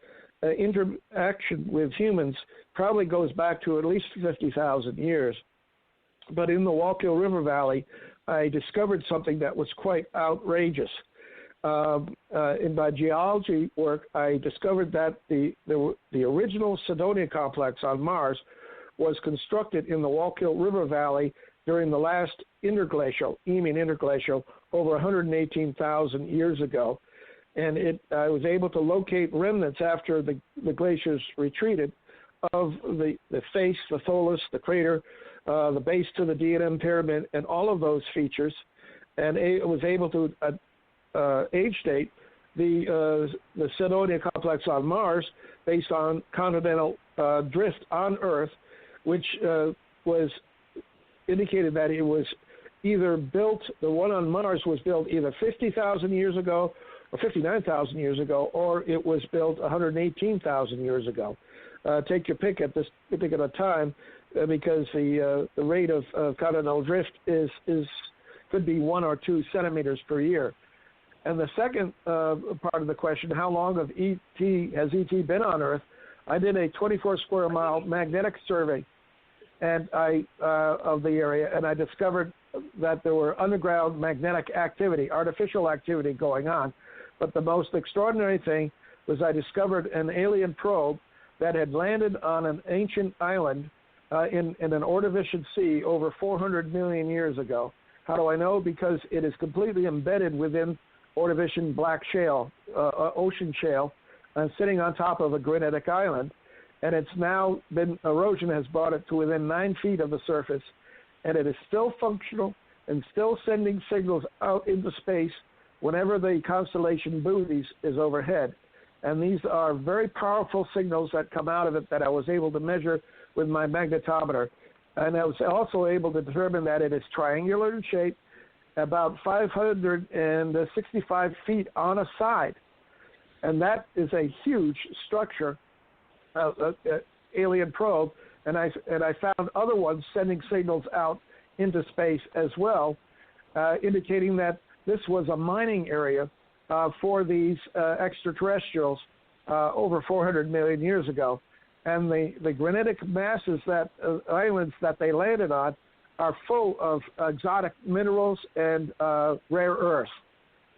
interaction with humans probably goes back to at least 50,000 years. But in the Wallkill River Valley, I discovered something that was quite outrageous. In my geology work, I discovered that the original Cydonia complex on Mars was constructed in the Wallkill River Valley during the last interglacial, Eemian interglacial, over 118,000 years ago. And I was able to locate remnants after the glaciers retreated of the face, the tholus, the crater, the base to the D&M pyramid, and all of those features, and was able to age date the Cydonia complex on Mars based on continental drift on Earth, which was indicated that it was either built, the one on Mars was built either 50,000 years ago or 59,000 years ago, or it was built 118,000 years ago. Take your pick at this particular time, because the rate of continental drift could be 1 or 2 centimeters per year. And the second part of the question, how long has ET been on Earth? I did a 24 square mile magnetic survey of the area, and I discovered that there were underground magnetic activity, artificial activity going on. But the most extraordinary thing was I discovered an alien probe that had landed on an ancient island in an Ordovician sea over 400 million years ago. How do I know? Because it is completely embedded within Ordovician black shale, ocean shale, sitting on top of a granitic island. And it's now been, erosion has brought it to within 9 feet of the surface, and it is still functional and still sending signals out into space whenever the constellation Bootes is overhead. And these are very powerful signals that come out of it that I was able to measure with my magnetometer. And I was also able to determine that it is triangular in shape, about 565 feet on a side. And that is a huge structure, alien probe. And I found other ones sending signals out into space as well, indicating that this was a mining area for these extraterrestrials over 400 million years ago. And the granitic masses islands that they landed on are full of exotic minerals and rare earths.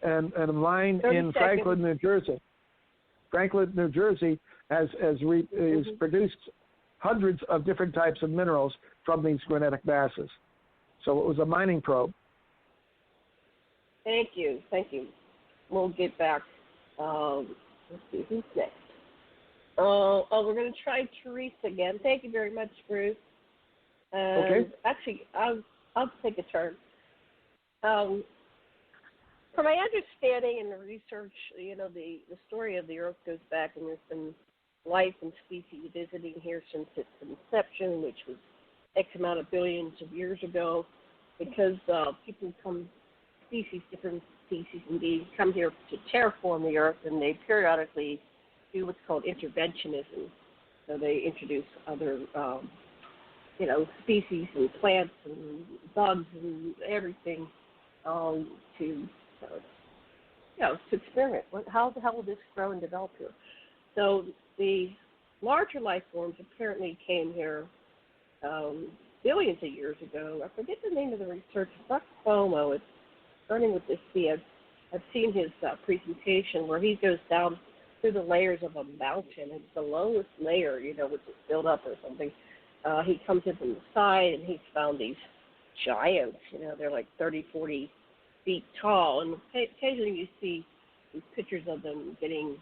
And a mine in Franklin, New Jersey. Franklin, New Jersey has produced hundreds of different types of minerals from these granitic masses. So it was a mining probe. Thank you. We'll get back. Let's see, who's next? We're going to try Theresa again. Thank you very much, Bruce. Okay. Actually, I'll take a turn. From my understanding and the research, the story of the Earth goes back, and there's been life and species visiting here since its inception, which was X amount of billions of years ago, because different species indeed, come here to terraform the Earth, and they periodically do what's called interventionism. So they introduce other, species and plants and bugs and everything to experiment. How the hell will this grow and develop here? So the larger life forms apparently came here billions of years ago. I forget the name of the researcher. Dr. Cuomo. It's starting with this C. I've seen his presentation where he goes down through the layers of a mountain, and the lowest layer, which is built up or something. He comes in from the side, and he's found these giants. They're like 30, 40 feet tall, and occasionally you see these pictures of them getting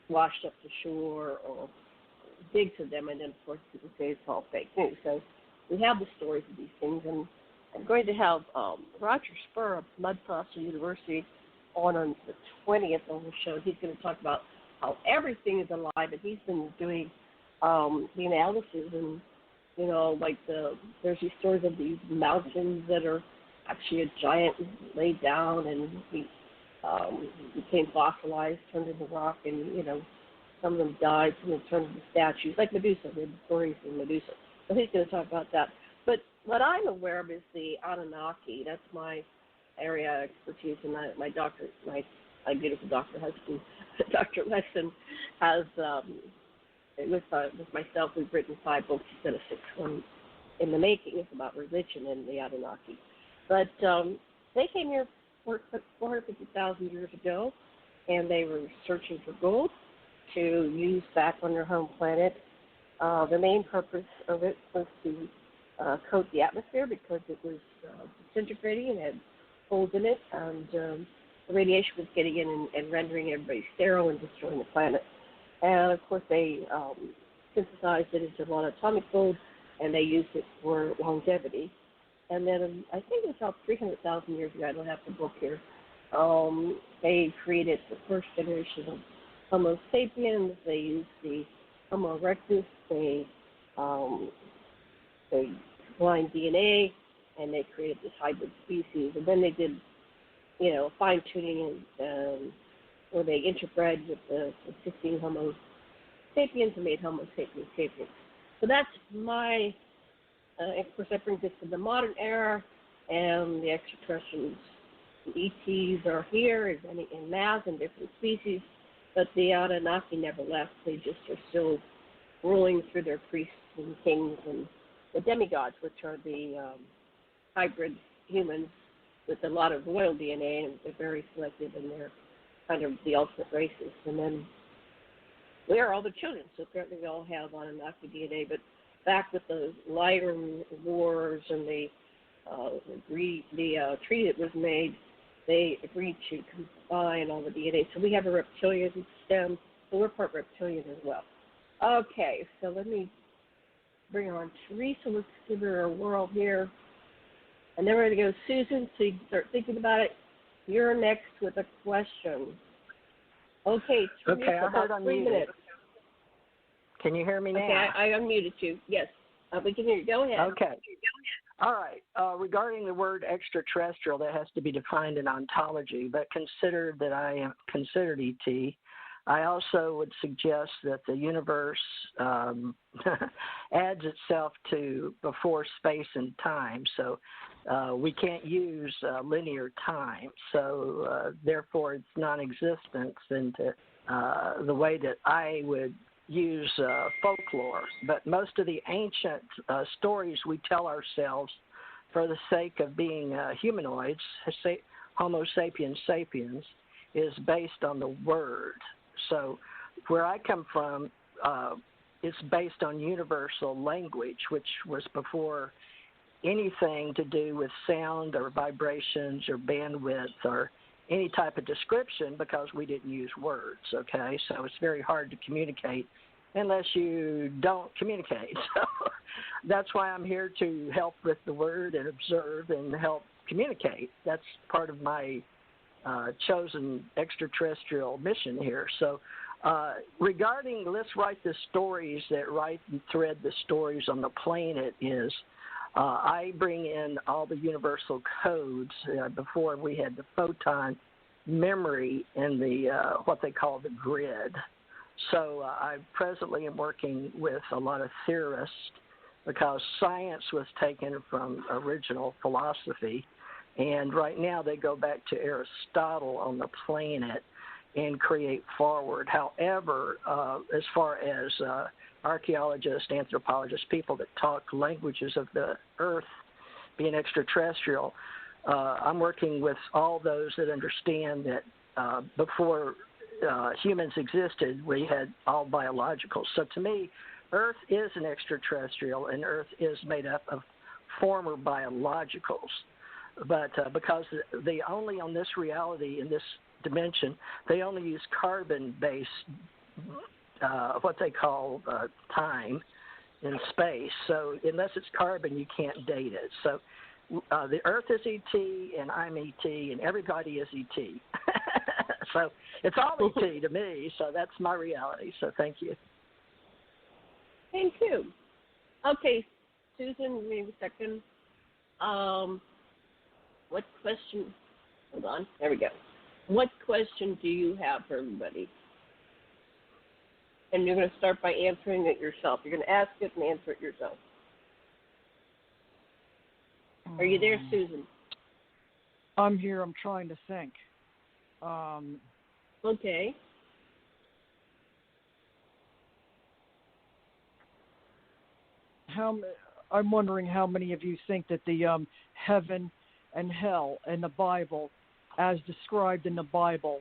washed up to shore or big to them, and then of course people say it's all fake news. So we have the stories of these things, and I'm going to have Roger Spur of Mud Fossil University on the 20th on the show. He's going to talk about how everything is alive, and he's been doing the analysis, and there's these stories of these mountains that are actually a giant laid down and became fossilized, turned into rock, and some of them died, some of them turned into statues, like Medusa. We have stories of Medusa. So he's going to talk about that. But what I'm aware of is the Anunnaki. That's my area of expertise, and my doctor, my beautiful doctor husband, Dr. Lesson, has with myself. We've written 5 books instead of 6. One in the making. It's about religion and the Anunnaki. But they came here 450,000 years ago, and they were searching for gold to use back on their home planet. The main purpose of it was to coat the atmosphere because it was disintegrating and had holes in it, and the radiation was getting in and rendering everybody sterile and destroying the planet. And of course they synthesized it into a lot of atomic gold, and they used it for longevity. And then I think it was about 300,000 years ago, I don't have the book here, they created the first generation of Homo sapiens. They used the Homo erectus. They combined DNA, and they created this hybrid species. And then they did, fine-tuning where they interbred with the existing Homo sapiens and made Homo sapiens sapiens. So that's my, of course, that brings us to the modern era, and the extraterrestrials, the ETs are here in mass and different species, but the Anunnaki never left. They just are still ruling through their priests and kings and the demigods, which are the hybrid humans with a lot of royal DNA, and they're very selective, and they're kind of the ultimate races. And then we are all the children, so apparently we all have Anunnaki DNA. But back with the Lyran Wars and the treaty that was made, they agreed to combine all the DNA. So we have a reptilian stem, so we're part reptilian as well. Okay, so let me bring on Theresa. Let's give her a whirl here. And then we're going to go Susan, so you can start thinking about it. You're next with a question. Okay, Okay, I heard about unmuted. 3 minutes. Can you hear me now? Okay, I unmuted you. Yes, we can hear you. Go ahead. Okay. All right. Regarding the word extraterrestrial, that has to be defined in ontology, but consider that I am considered ET. I also would suggest that the universe adds itself to before space and time, so we can't use linear time. So therefore, it's non-existent into the way that I would use folklore. But most of the ancient stories we tell ourselves for the sake of being humanoids, Homo sapiens sapiens, is based on the word. So where I come from, it's based on universal language, which was before anything to do with sound or vibrations or bandwidth or any type of description, because we didn't use words, okay? So it's very hard to communicate unless you don't communicate. So that's why I'm here to help with the word and observe and help communicate. That's part of my chosen extraterrestrial mission here. So regarding let's write the stories that write and thread the stories on the planet is I bring in all the universal codes. Before we had the photon memory in the what they call the grid. So I presently am working with a lot of theorists because science was taken from original philosophy. And right now they go back to Aristotle on the planet and create forward. However, as far as archaeologists, anthropologists, people that talk languages of the earth being extraterrestrial, I'm working with all those that understand that before humans existed, we had all biologicals. So to me, Earth is an extraterrestrial, and Earth is made up of former biologicals. But because they only on this reality, in this dimension, they only use carbon-based, what they call time in space. So unless it's carbon, you can't date it. So the Earth is ET, and I'm ET, and everybody is ET. So it's all ET to me, so that's my reality. So thank you. Thank you. Okay, Susan, give me a second. What question? Hold on. There we go. What question do you have for everybody? And you're going to start by answering it yourself. You're going to ask it and answer it yourself. Are you there, Susan? I'm here. I'm trying to think. Okay. I'm wondering how many of you think that the heaven and hell in the Bible, as described in the Bible,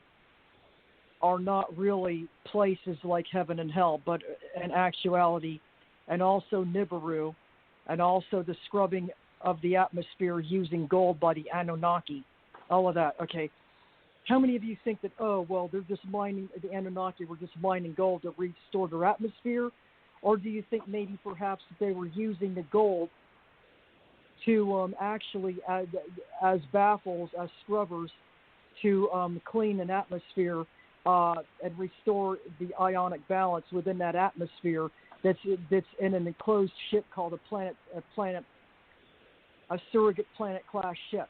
are not really places like heaven and hell, but in actuality, and also Nibiru, and also the scrubbing of the atmosphere using gold by the Anunnaki, all of that. Okay. How many of you think that, oh, well, they're just mining, the Anunnaki were just mining gold to restore their atmosphere? Or do you think maybe perhaps they were using the gold to actually, as baffles, as scrubbers, to clean an atmosphere and restore the ionic balance within that atmosphere that's in an enclosed ship called a surrogate planet class ship?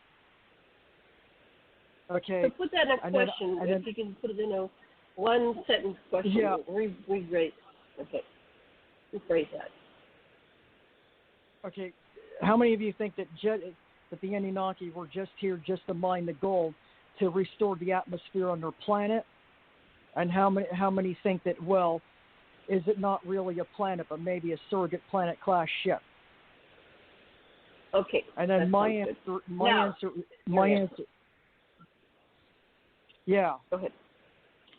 Okay. So put that in a question. If you can put it in a one sentence question. Yeah. Rephrase. Okay. Rephrase that. Okay. How many of you think that the Anunnaki were just here just to mine the gold to restore the atmosphere on their planet? And how many think that, well, is it not really a planet, but maybe a surrogate planet class ship? Okay. And then my answer. Yeah. Go ahead.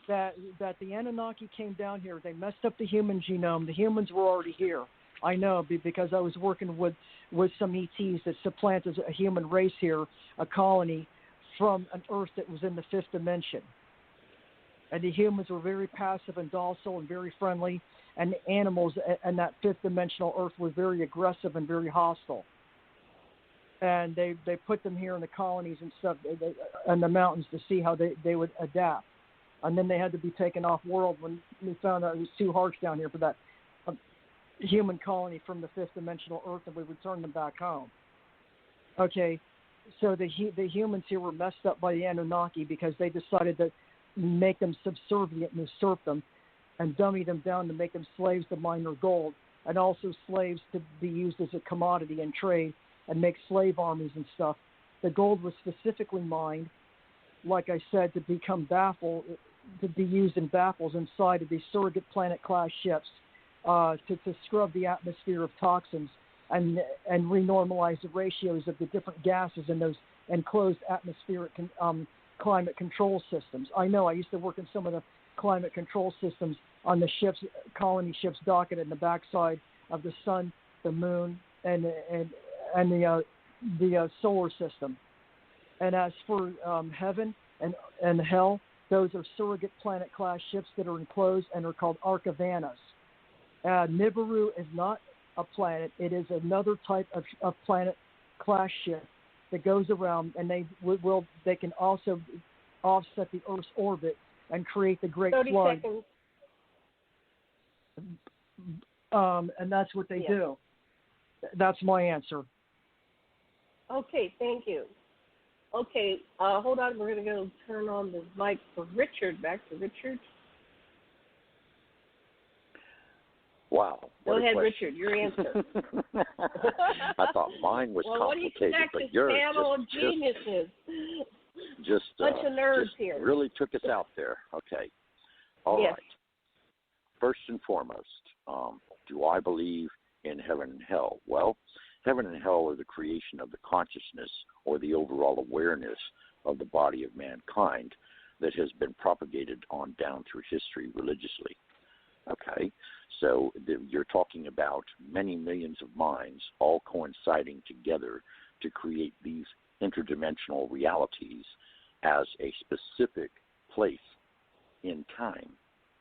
That the Anunnaki came down here. They messed up the human genome. The humans were already here. I know because I was working with some ETs that supplanted a human race here, a colony, from an Earth that was in the fifth dimension. And the humans were very passive and docile and very friendly, and the animals and that fifth dimensional Earth was very aggressive and very hostile. And they put them here in the colonies and stuff, and the mountains to see how they would adapt. and then they had to be taken off world when we found out it was too harsh down here for that human colony from the fifth dimensional Earth, and we returned them back home. Okay, so the humans here were messed up by the Anunnaki because they decided to make them subservient and usurp them and dummy them down to make them slaves to mine their gold, and also slaves to be used as a commodity in trade and make slave armies and stuff. The gold was specifically mined, like I said, to become to be used in baffles inside of these surrogate planet-class ships to scrub the atmosphere of toxins and renormalize the ratios of the different gases in those enclosed atmospheric climate control systems. I know, I used to work in some of the climate control systems on the ships, colony ships docketed in the backside of the sun, the moon, and the solar system. And as for heaven and hell, those are surrogate planet-class ships that are enclosed and are called Arcavanas. Nibiru is not a planet. It is another type of planet-class ship that goes around, and they can also offset the Earth's orbit and create the Great 30 Flood. seconds. And that's what they do. That's my answer. Okay, thank you. Okay, hold on. We're going to go turn on the mic for Richard. Back to Richard. Wow. Go ahead, Richard. Your answer. I thought mine was complicated, but yours panel of geniuses. Just bunch of nerds just here. Really took us out there. Okay. All yes. right. First and foremost, do I believe in heaven and hell? Well, heaven and hell are the creation of the consciousness or the overall awareness of the body of mankind that has been propagated on down through history religiously. Okay, so you're talking about many millions of minds all coinciding together to create these interdimensional realities as a specific place in time,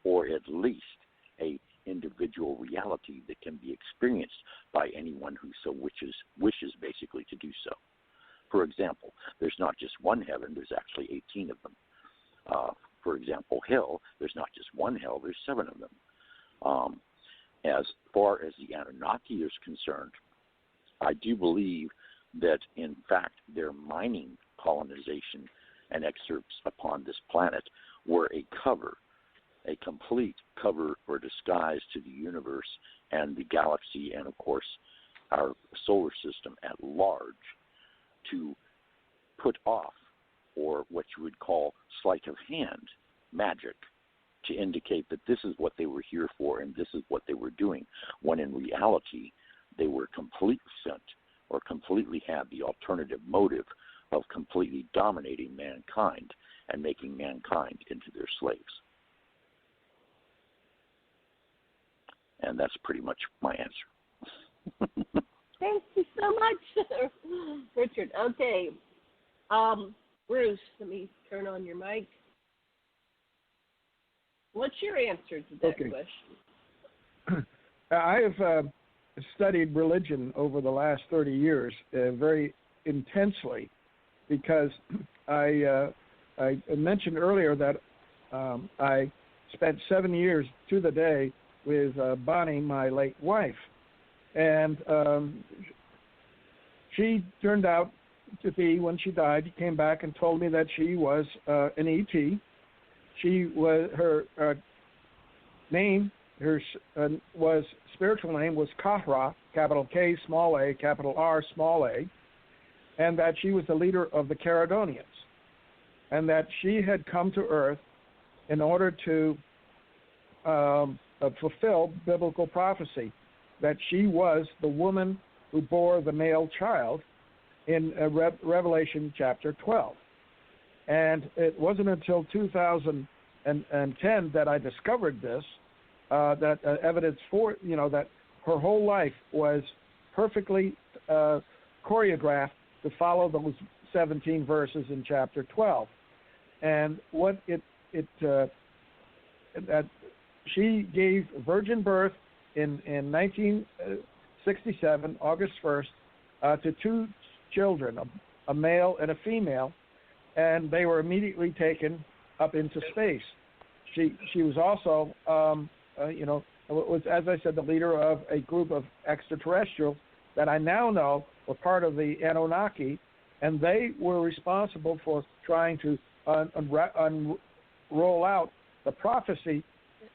or at least a individual reality that can be experienced by anyone who so wishes basically to do so. For example, there's not just one heaven, there's actually 18 of them. For example, hell, there's not just one hell, there's 7 of them. As far as the Anunnaki is concerned, I do believe that, in fact, their mining colonization and excerpts upon this planet were a cover, a complete cover or disguise to the universe and the galaxy and, of course, our solar system at large to put off, or what you would call sleight of hand magic, to indicate that this is what they were here for and this is what they were doing, when in reality they were completely sent or completely had the alternative motive of completely dominating mankind and making mankind into their slaves. And that's pretty much my answer. Thank you so much, Richard. Okay. Bruce, let me turn on your mic. What's your answer to that question? I have studied religion over the last 30 years very intensely because I mentioned earlier that I spent 7 years to the day with Bonnie, my late wife. And she turned out to be, when she died, she came back and told me that she was an ET. She was, her name, was spiritual name was Kahra, capital K, small a, capital R, small a, and that she was the leader of the Caledonians, and that she had come to Earth in order to fulfill biblical prophecy, that she was the woman who bore the male child in Revelation chapter 12. And it wasn't until 2010 that I discovered this, that evidence for, that her whole life was perfectly choreographed to follow those 17 verses in chapter 12. And what that she gave virgin birth in 1967, August 1st, to 2 children, a male and a female, and they were immediately taken up into space. she was also, was, as I said, the leader of a group of extraterrestrials that I now know were part of the Anunnaki, and they were responsible for trying to roll out the prophecy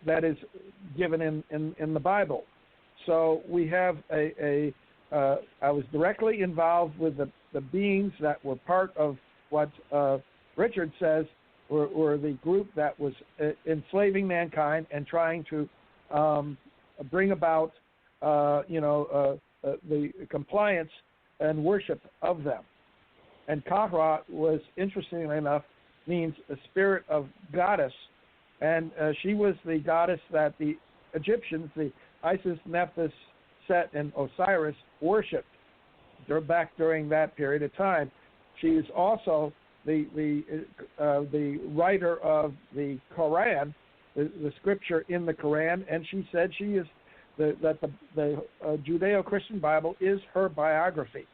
that is given in the Bible. So we have I was directly involved with the beings that were part of what Richard says were the group that was enslaving mankind and trying to bring about the compliance and worship of them. And Kahra was, interestingly enough, means a spirit of goddess, and she was the goddess that the Egyptians, the Isis, Nephthys, Set, and Osiris worshipped back during that period of time. She is also the writer of the Quran, the scripture in the Quran, and she said she is that the Judeo-Christian Bible is her biography.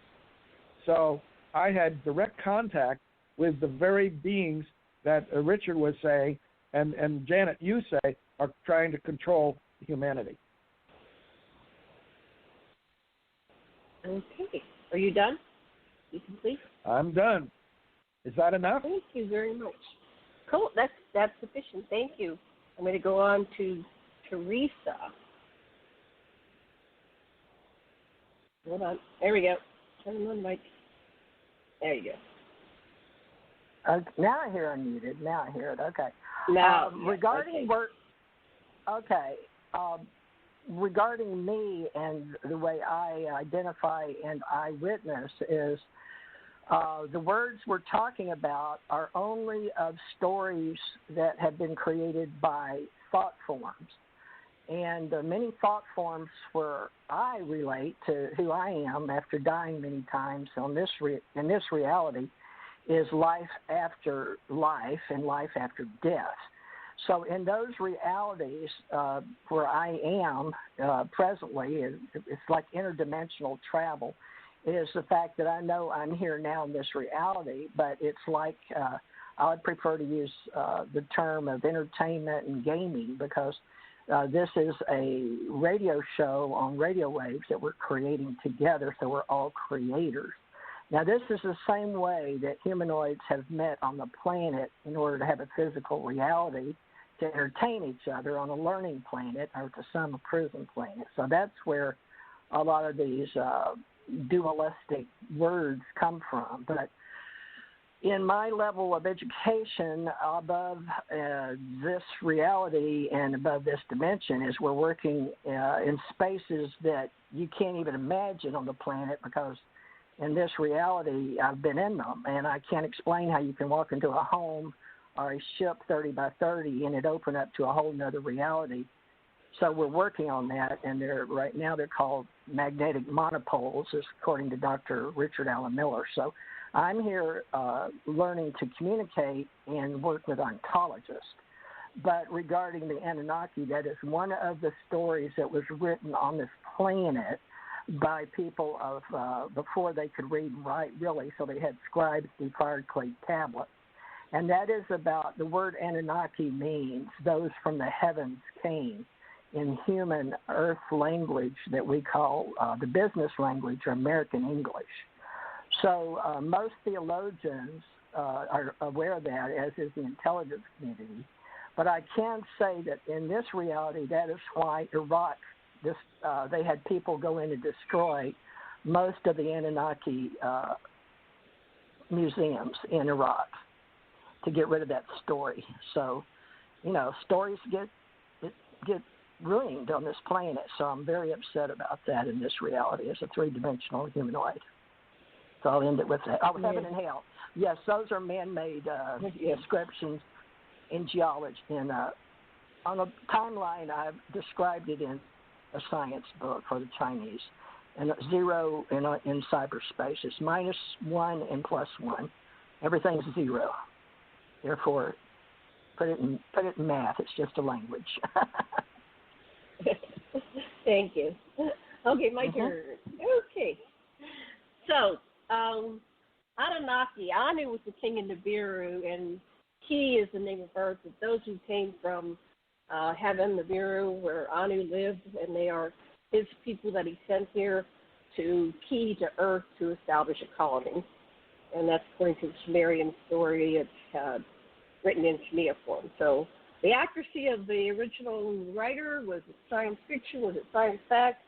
So I had direct contact with the very beings that Richard was saying, and Janet, you say, are trying to control humanity. Okay. Are you done? You complete? I'm done. Is that enough? Thank you very much. Cool. That's sufficient. Thank you. I'm going to go on to Theresa. Hold on. There we go. Turn on mic. There you go. Now I hear unmuted. Now I hear it. Okay. Now, regarding work. Okay. Regarding me and the way I identify and I witness is the words we're talking about are only of stories that have been created by thought forms. And many thought forms where I relate to who I am after dying many times in this reality is life after life and life after death. So in those realities where I am presently, it's like interdimensional travel, is the fact that I know I'm here now in this reality, but it's like I would prefer to use the term of entertainment and gaming because this is a radio show on radio waves that we're creating together, so we're all creators. Now, this is the same way that humanoids have met on the planet in order to have a physical reality to entertain each other on a learning planet or to some prison planet. So that's where a lot of these dualistic words come from. But in my level of education, above this reality and above this dimension is we're working in spaces that you can't even imagine on the planet because in this reality, I've been in them, and I can't explain how you can walk into a home or a ship 30 by 30 and it open up to a whole nother reality. So we're working on that, and right now they're called magnetic monopoles, according to Dr. Richard Allen Miller. So I'm here learning to communicate and work with ontologists. But regarding the Anunnaki, that is one of the stories that was written on this planet by people of before they could read and write, really, so they had scribes do fired clay tablets. And that is about, the word Anunnaki means those from the heavens came in human earth language that we call the business language or American English. So most theologians are aware of that, as is the intelligence community. But I can say that in this reality, that is why Iraq, they had people go in and destroy most of the Anunnaki museums in Iraq to get rid of that story. So, stories get ruined on this planet. So I'm very upset about that in this reality as a three-dimensional humanoid. So I'll end it with that. Oh, heaven and hell. Yes, those are man-made descriptions in geology. And on a timeline, I've described it in a science book for the Chinese. And 0 in cyberspace is -1 and +1. Everything's 0. Therefore, put it in math. It's just a language. Thank you. Okay, my turn. Okay. So, Anunnaki, Anu was the king of Nibiru, and Ki is the name of earth. That those who came from heaven, the Viru, where Anu lived, and they are his people that he sent here to Ki, to earth, to establish a colony. And that's according to the Sumerian story. It's written in Shemiah form. So the accuracy of the original writer, was it science fiction, was it science fact?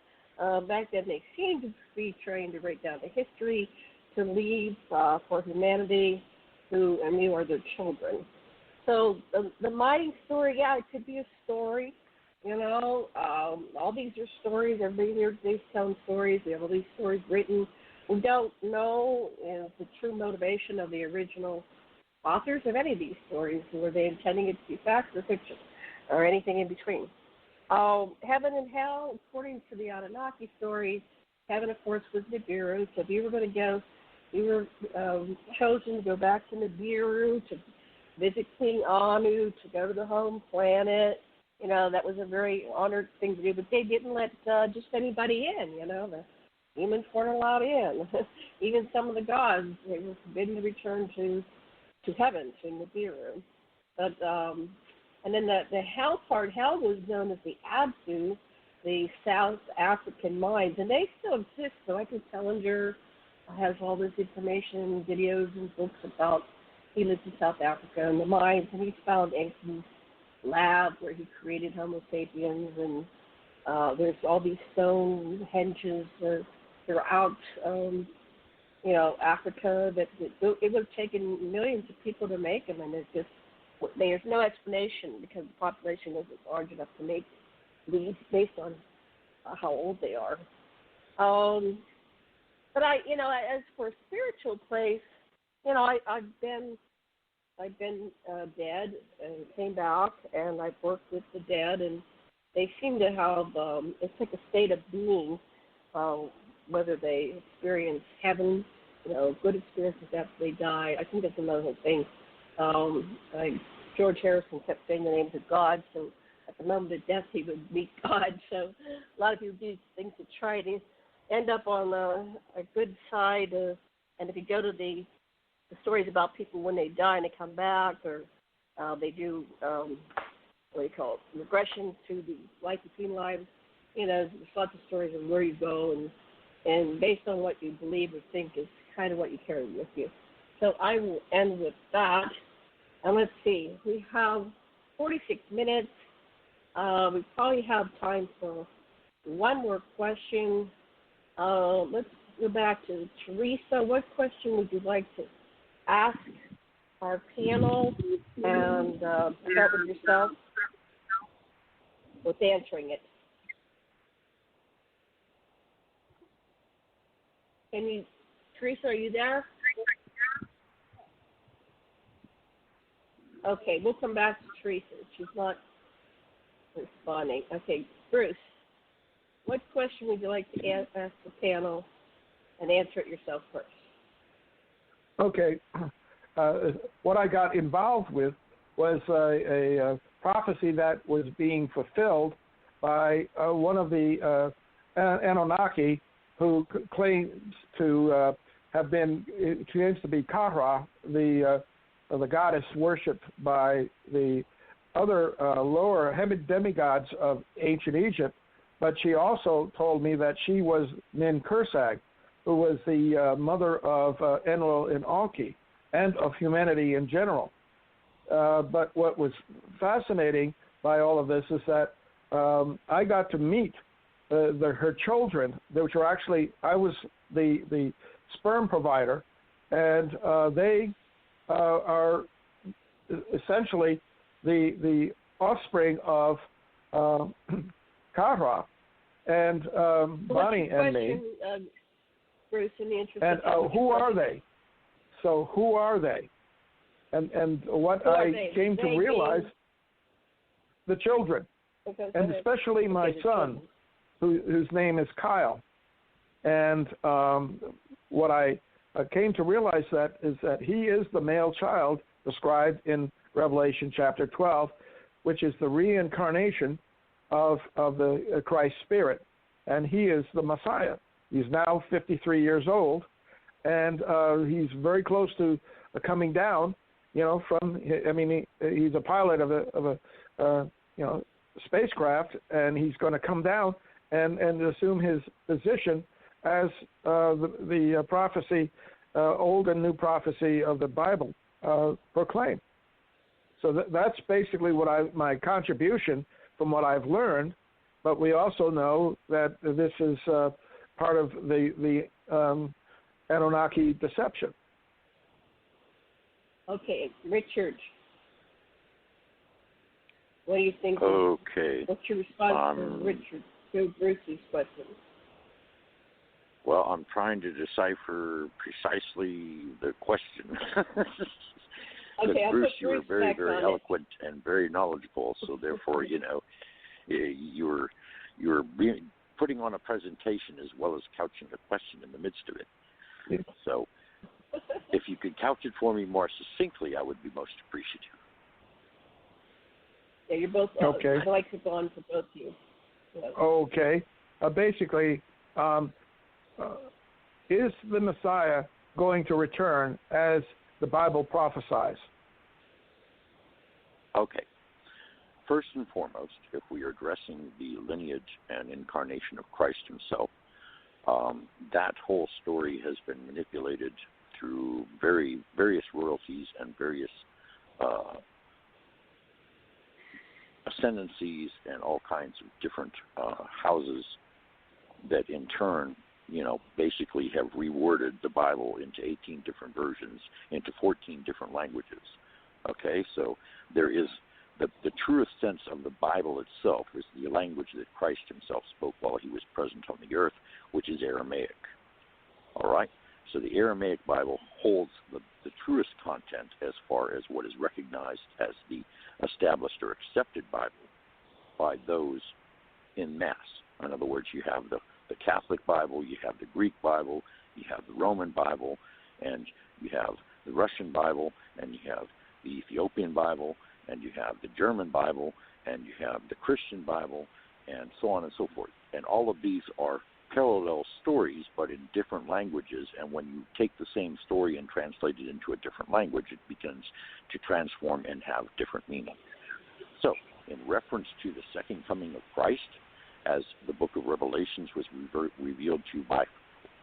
Back then they seemed to be trying to write down the history to leave for humanity, and we are their children. So the mining story, yeah, it could be a story. You know, all these are stories. Everybody here today's telling stories. We have all these stories written. We don't know the true motivation of the original authors of any of these stories. Were they intending it to be fact or fiction, or anything in between? Heaven and hell, according to the Anunnaki story, heaven, of course, was Nibiru. So if you were going to go, you were chosen to go back to Nibiru to visit King Anu, to go to the home planet. You know, that was a very honored thing to do, but they didn't let just anybody in, you know. The humans weren't allowed in. Even some of the gods, they were forbidden to return to heaven, to Nibiru. But, and then the hell part, hell was known as the Absu, the South African mines, and they still exist. So Michael Tellinger has all this information, videos and books about, he lives in South Africa and the mines, and he's found ancient lab where he created Homo sapiens, and there's all these stone henges throughout, you know, Africa that it would have taken millions of people to make them, and there's no explanation because the population wasn't large enough to make these based on how old they are. But you know, as for a spiritual place, you know, I've been dead and came back, and I've worked with the dead, and they seem to have, it's like a state of being, whether they experience heaven, you know, good experiences after they die. I think that's another whole thing. George Harrison kept saying the names of God, so at the moment of death he would meet God. So a lot of people do things to try to end up on a good side, and if you go to the stories about people when they die and they come back, or they do, what do you call it, regression to the life between lives. You know, there's lots of stories of where you go, and based on what you believe or think is kind of what you carry with you. So I will end with that. And let's see, we have 46 minutes. We probably have time for one more question. Let's go back to Theresa. What question would you like to ask our panel, and start with yourself with answering it? Theresa, are you there? Okay, we'll come back to Theresa. She's not responding. Okay, Bruce, what question would you like to ask the panel, and answer it yourself first? Okay. What I got involved with was a prophecy that was being fulfilled by one of the Anunnaki, who claims to have been, claims to be Kahra, the goddess worshipped by the other lower demigods of ancient Egypt. But she also told me that she was Nin Kursag, who was the mother of Enlil and Enki, and of humanity in general. But what was fascinating by all of this is that I got to meet her children, which were actually, I was the sperm provider, and they are essentially the offspring of Kahra and Bonnie and me. Bruce, in the interest and who are they? So who are they? And what I came to realize, the children, and especially my son, whose name is Kyle. And what I came to realize is that he is the male child described in Revelation chapter 12, which is the reincarnation of the Christ Spirit, and he is the Messiah. He's now 53 years old, and he's very close to coming down. he's a pilot of a spacecraft, and he's going to come down and assume his position as the prophecy, old and new prophecy of the Bible proclaim. So that's basically my contribution from what I've learned. But we also know that this is part of the Anunnaki deception. Okay, Richard. What do you think? Okay. What's your response to Bruce's question? Well, I'm trying to decipher precisely the question. Okay, Bruce, you were very, very eloquent and very knowledgeable. So therefore, you were putting on a presentation as well as couching a question in the midst of it. Yeah. So if you could couch it for me more succinctly, I would be most appreciative. Yeah, you're both okay. I'd like to go on for both of you. Yeah. Okay. Basically, is the Messiah going to return as the Bible prophesies? Okay. First and foremost, if we are addressing the lineage and incarnation of Christ himself, that whole story has been manipulated through various royalties and various ascendancies and all kinds of different houses that in turn, basically have reworded the Bible into 18 different versions, into 14 different languages. Okay, so there is the truest sense of the Bible itself is the language that Christ himself spoke while he was present on the earth, which is Aramaic. All right, so the Aramaic Bible holds the truest content as far as what is recognized as the established or accepted Bible by those in mass. In other words, you have the Catholic Bible, you have the Greek Bible, you have the Roman Bible, and you have the Russian Bible, and you have the Ethiopian Bible, and you have the German Bible, and you have the Christian Bible, and so on and so forth. And all of these are parallel stories, but in different languages, and when you take the same story and translate it into a different language, it begins to transform and have different meaning. So, in reference to the second coming of Christ, as the book of Revelations was revealed to you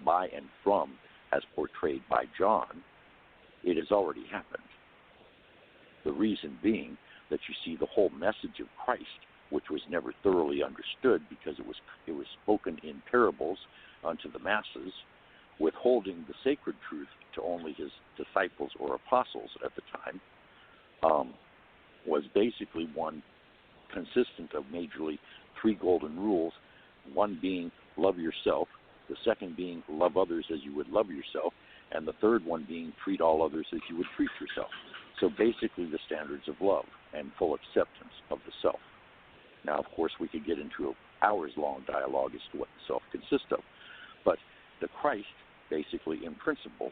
by and from, as portrayed by John, it has already happened. The reason being that you see the whole message of Christ, which was never thoroughly understood because it was spoken in parables unto the masses, withholding the sacred truth to only his disciples or apostles at the time, was basically one consistent of majorly 3 golden rules, one being love yourself, the second being love others as you would love yourself, and the third one being treat all others as you would treat yourself. So basically the standards of love and full acceptance of the self. Now, of course, we could get into an hours-long dialogue as to what the self consists of, but the Christ, basically in principle,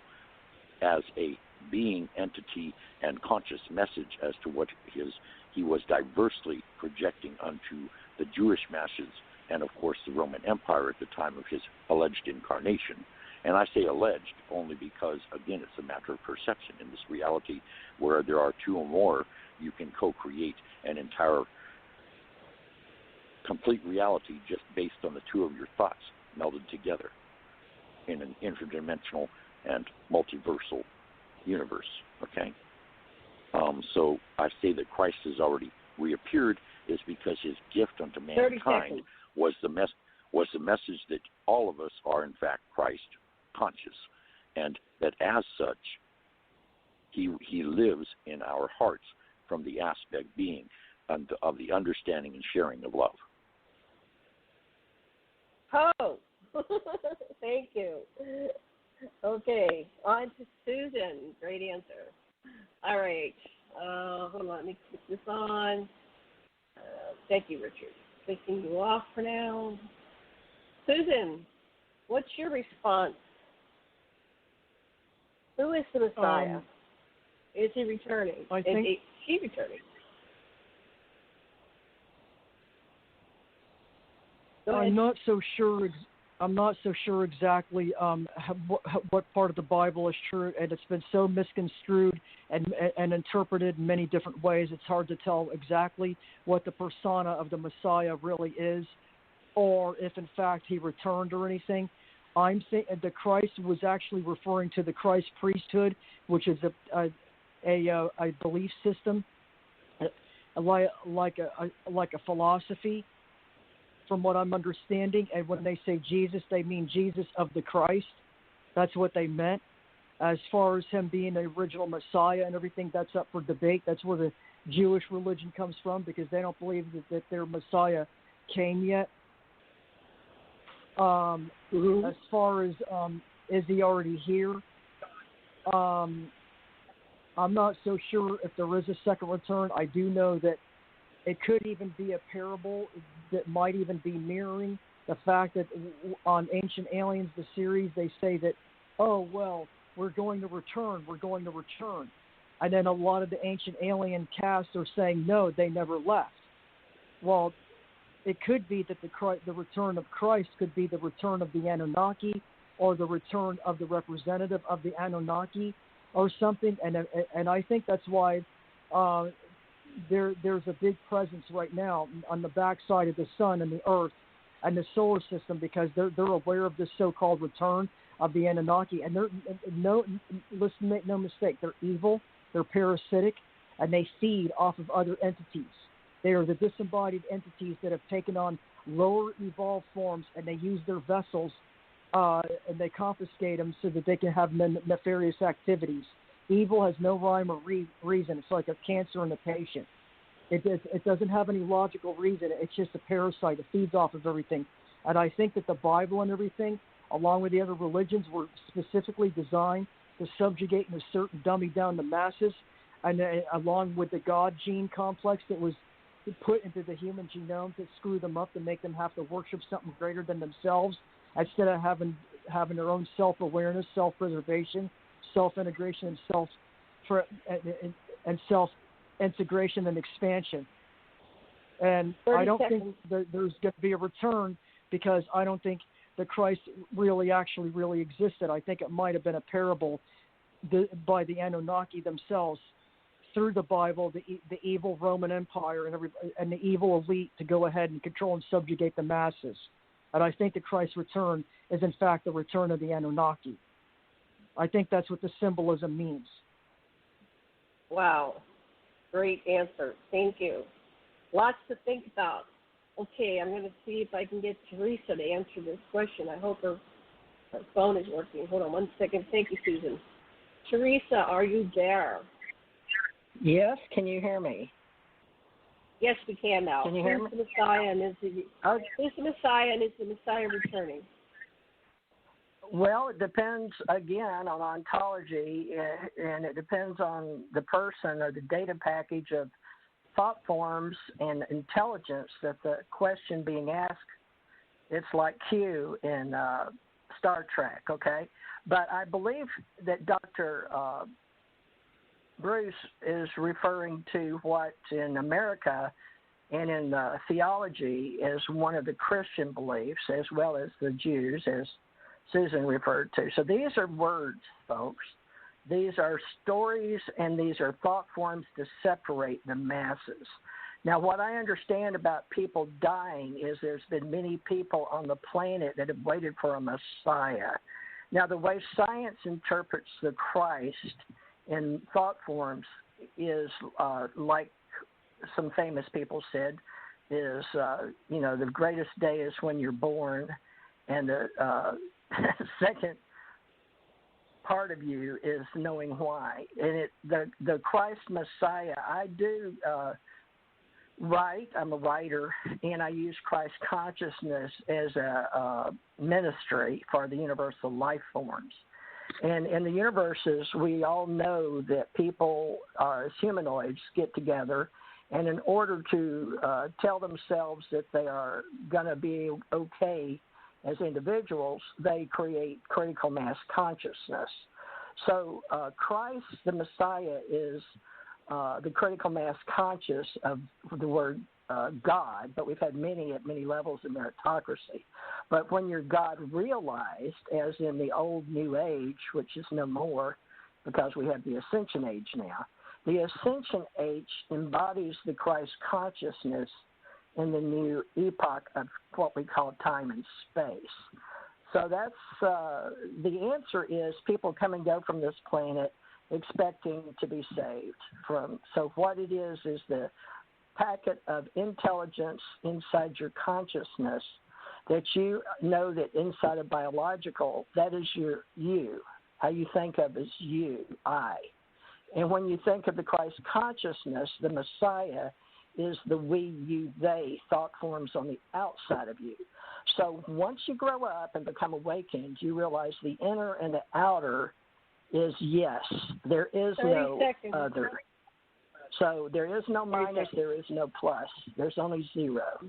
as a being, entity, and conscious message as to what he was diversely projecting unto the Jewish masses and, of course, the Roman Empire at the time of his alleged incarnation. And I say alleged only because, again, it's a matter of perception. In this reality where there are 2 or more, you can co-create an entire complete reality just based on the 2 of your thoughts melded together in an interdimensional and multiversal universe, okay? So I say that Christ has already reappeared is because his gift unto mankind was the message that all of us are, in fact, Christ conscious, and that as such, he lives in our hearts from the aspect being of the understanding and sharing of love. Oh, thank you. Okay, on to Susan. Great answer. All right. Hold on, let me put this on. Thank you, Richard. Taking you off for now. Susan, what's your response? Who is the Messiah? Is he returning? I think is she returning? I'm not so sure. I'm not so sure exactly what part of the Bible is true, and it's been so misconstrued and interpreted in many different ways. It's hard to tell exactly what the persona of the Messiah really is, or if in fact he returned or anything. I'm saying the Christ was actually referring to the Christ priesthood, which is a belief system, like a philosophy, from what I'm understanding. And when they say Jesus, they mean Jesus of the Christ. That's what they meant. As far as him being the original Messiah and everything, that's up for debate. That's where the Jewish religion comes from, because they don't believe that their Messiah came yet. As far as is he already here? I'm not so sure if there is a second return. I do know that it could even be a parable that might even be mirroring the fact that on Ancient Aliens, the series, they say that, oh, well, we're going to return. And then a lot of the Ancient Alien cast are saying, no, they never left. Well, it could be that the return of Christ could be the return of the Anunnaki, or the return of the representative of the Anunnaki or something. And I think that's why there's a big presence right now on the backside of the sun and the earth and the solar system, because they're aware of this so-called return of the Anunnaki. And make no mistake, they're evil, they're parasitic, and they feed off of other entities. They are the disembodied entities that have taken on lower evolved forms, and they use their vessels and they confiscate them so that they can have nefarious activities. Evil has no rhyme or reason. It's like a cancer in a patient. It doesn't have any logical reason. It's just a parasite. It feeds off of everything. And I think that the Bible and everything, along with the other religions, were specifically designed to subjugate and assert and dummy down the masses, and along with the God gene complex that was put into the human genome to screw them up, to make them have to worship something greater than themselves, instead of having their own self-awareness, self-preservation, self-integration, and self-integration and expansion. And I don't think there's going to be a return, because I don't think the Christ really existed. I think it might have been a parable by the Anunnaki themselves, through the Bible, the evil Roman Empire and the evil elite, to go ahead and control and subjugate the masses. And I think the Christ's return is in fact the return of the Anunnaki. I think that's what the symbolism means. Wow. Great answer. Thank you. Lots to think about. Okay, I'm going to see if I can get Theresa to answer this question. I hope her phone is working. Hold on one second. Thank you, Susan. Theresa, are you there? Yes, can you hear me? Yes, we can now. Can you hear me? Who's the Messiah, and is the Messiah returning? Well, it depends, again, on ontology, and it depends on the person or the data package of thought forms and intelligence that the question being asked. It's like Q in Star Trek, okay? But I believe that Dr. Bruce is referring to what in America and in theology is one of the Christian beliefs, as well as the Jews, as Susan referred to. So these are words, folks. These are stories, and these are thought forms to separate the masses. Now, what I understand about people dying is there's been many people on the planet that have waited for a Messiah. Now, the way science interprets the Christ in thought forms is like some famous people said, is, the greatest day is when you're born, and the second part of you is knowing why. And the Christ Messiah, I do write. I'm a writer, and I use Christ consciousness as a ministry for the universal life forms. And in the universes, we all know that people, as humanoids, get together, and in order to tell themselves that they are going to be okay as individuals, they create critical mass consciousness. So Christ, the Messiah, is the critical mass conscious of the word God, but we've had many at many levels of meritocracy. But when you're God realized, as in the old New Age, which is no more because we have the Ascension Age now, the Ascension Age embodies the Christ consciousness in the new epoch of what we call time and space. So that's the answer is people come and go from this planet expecting to be saved from. So what it is the packet of intelligence inside your consciousness that you know that inside of biological, that is your you. How you think of as you, I. And when you think of the Christ consciousness, the Messiah is the we, you, they thought forms on the outside of you. So once you grow up and become awakened, you realize the inner and the outer is yes. There is no other. So there is no minus, there is no plus. There's only zero,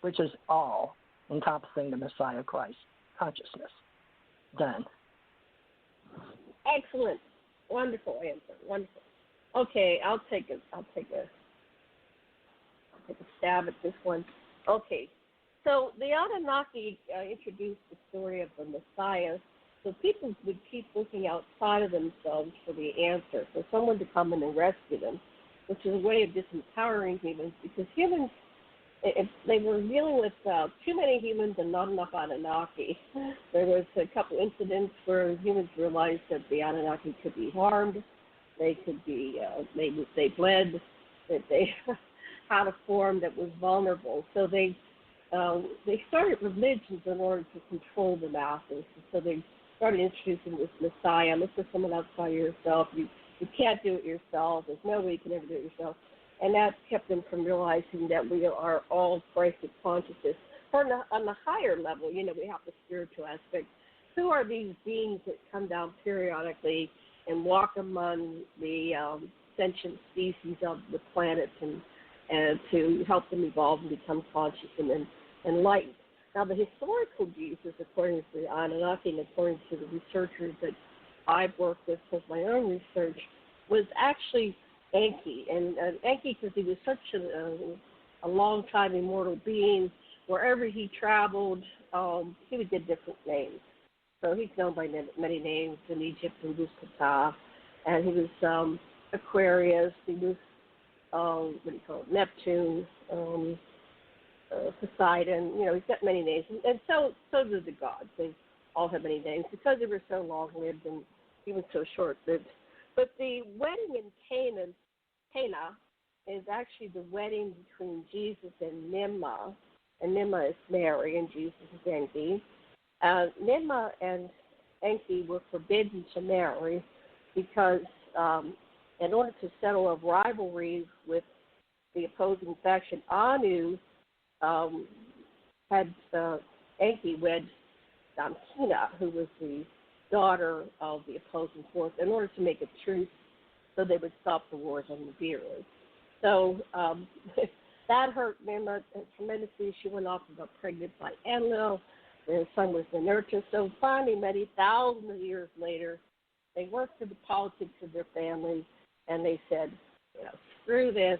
which is all encompassing the Messiah Christ consciousness. Done. Excellent. Wonderful answer. Wonderful. Okay, I'll take a stab at this one. Okay. So the Anunnaki introduced the story of the Messiah, so people would keep looking outside of themselves for the answer, for someone to come in and rescue them, which is a way of disempowering humans, because humans, if they were dealing with too many humans and not enough Anunnaki. There was a couple incidents where humans realized that the Anunnaki could be harmed, they could be, they bled, that they had a form that was vulnerable. So they started religions in order to control the masses. So they started introducing this Messiah. Look for someone outside yourself. You can't do it yourself. There's no way you can ever do it yourself. And that kept them from realizing that we are all Christ consciousness. On the higher level, we have the spiritual aspect. Who are these beings that come down periodically and walk among the sentient species of the planet and to help them evolve and become conscious and enlightened? Now, the historical Jesus, according to the Anunnaki and according to the researchers that I've worked with my own research, was actually Enki. And Enki, because he was such a long-time immortal being, wherever he traveled, he would get different names. So he's known by many names. In Egypt, he was Ptah, and he was Aquarius, he was, Neptune, Poseidon. He's got many names. And so do the gods. They all have many names because they were so long-lived and even so short-lived. But the wedding in Cana is actually the wedding between Jesus and Nimma. And Nimma is Mary and Jesus is Enki. Nimma and Enki were forbidden to marry because in order to settle a rivalry with the opposing faction, Anu had Enki wed Damkina, who was the daughter of the opposing force, in order to make a truce so they would stop the wars on Nibiru. So that hurt Nimma tremendously. She went off and got pregnant by Enlil. Their son was Ninurta. So finally, many thousands of years later, they worked through the politics of their family, and they said, screw this,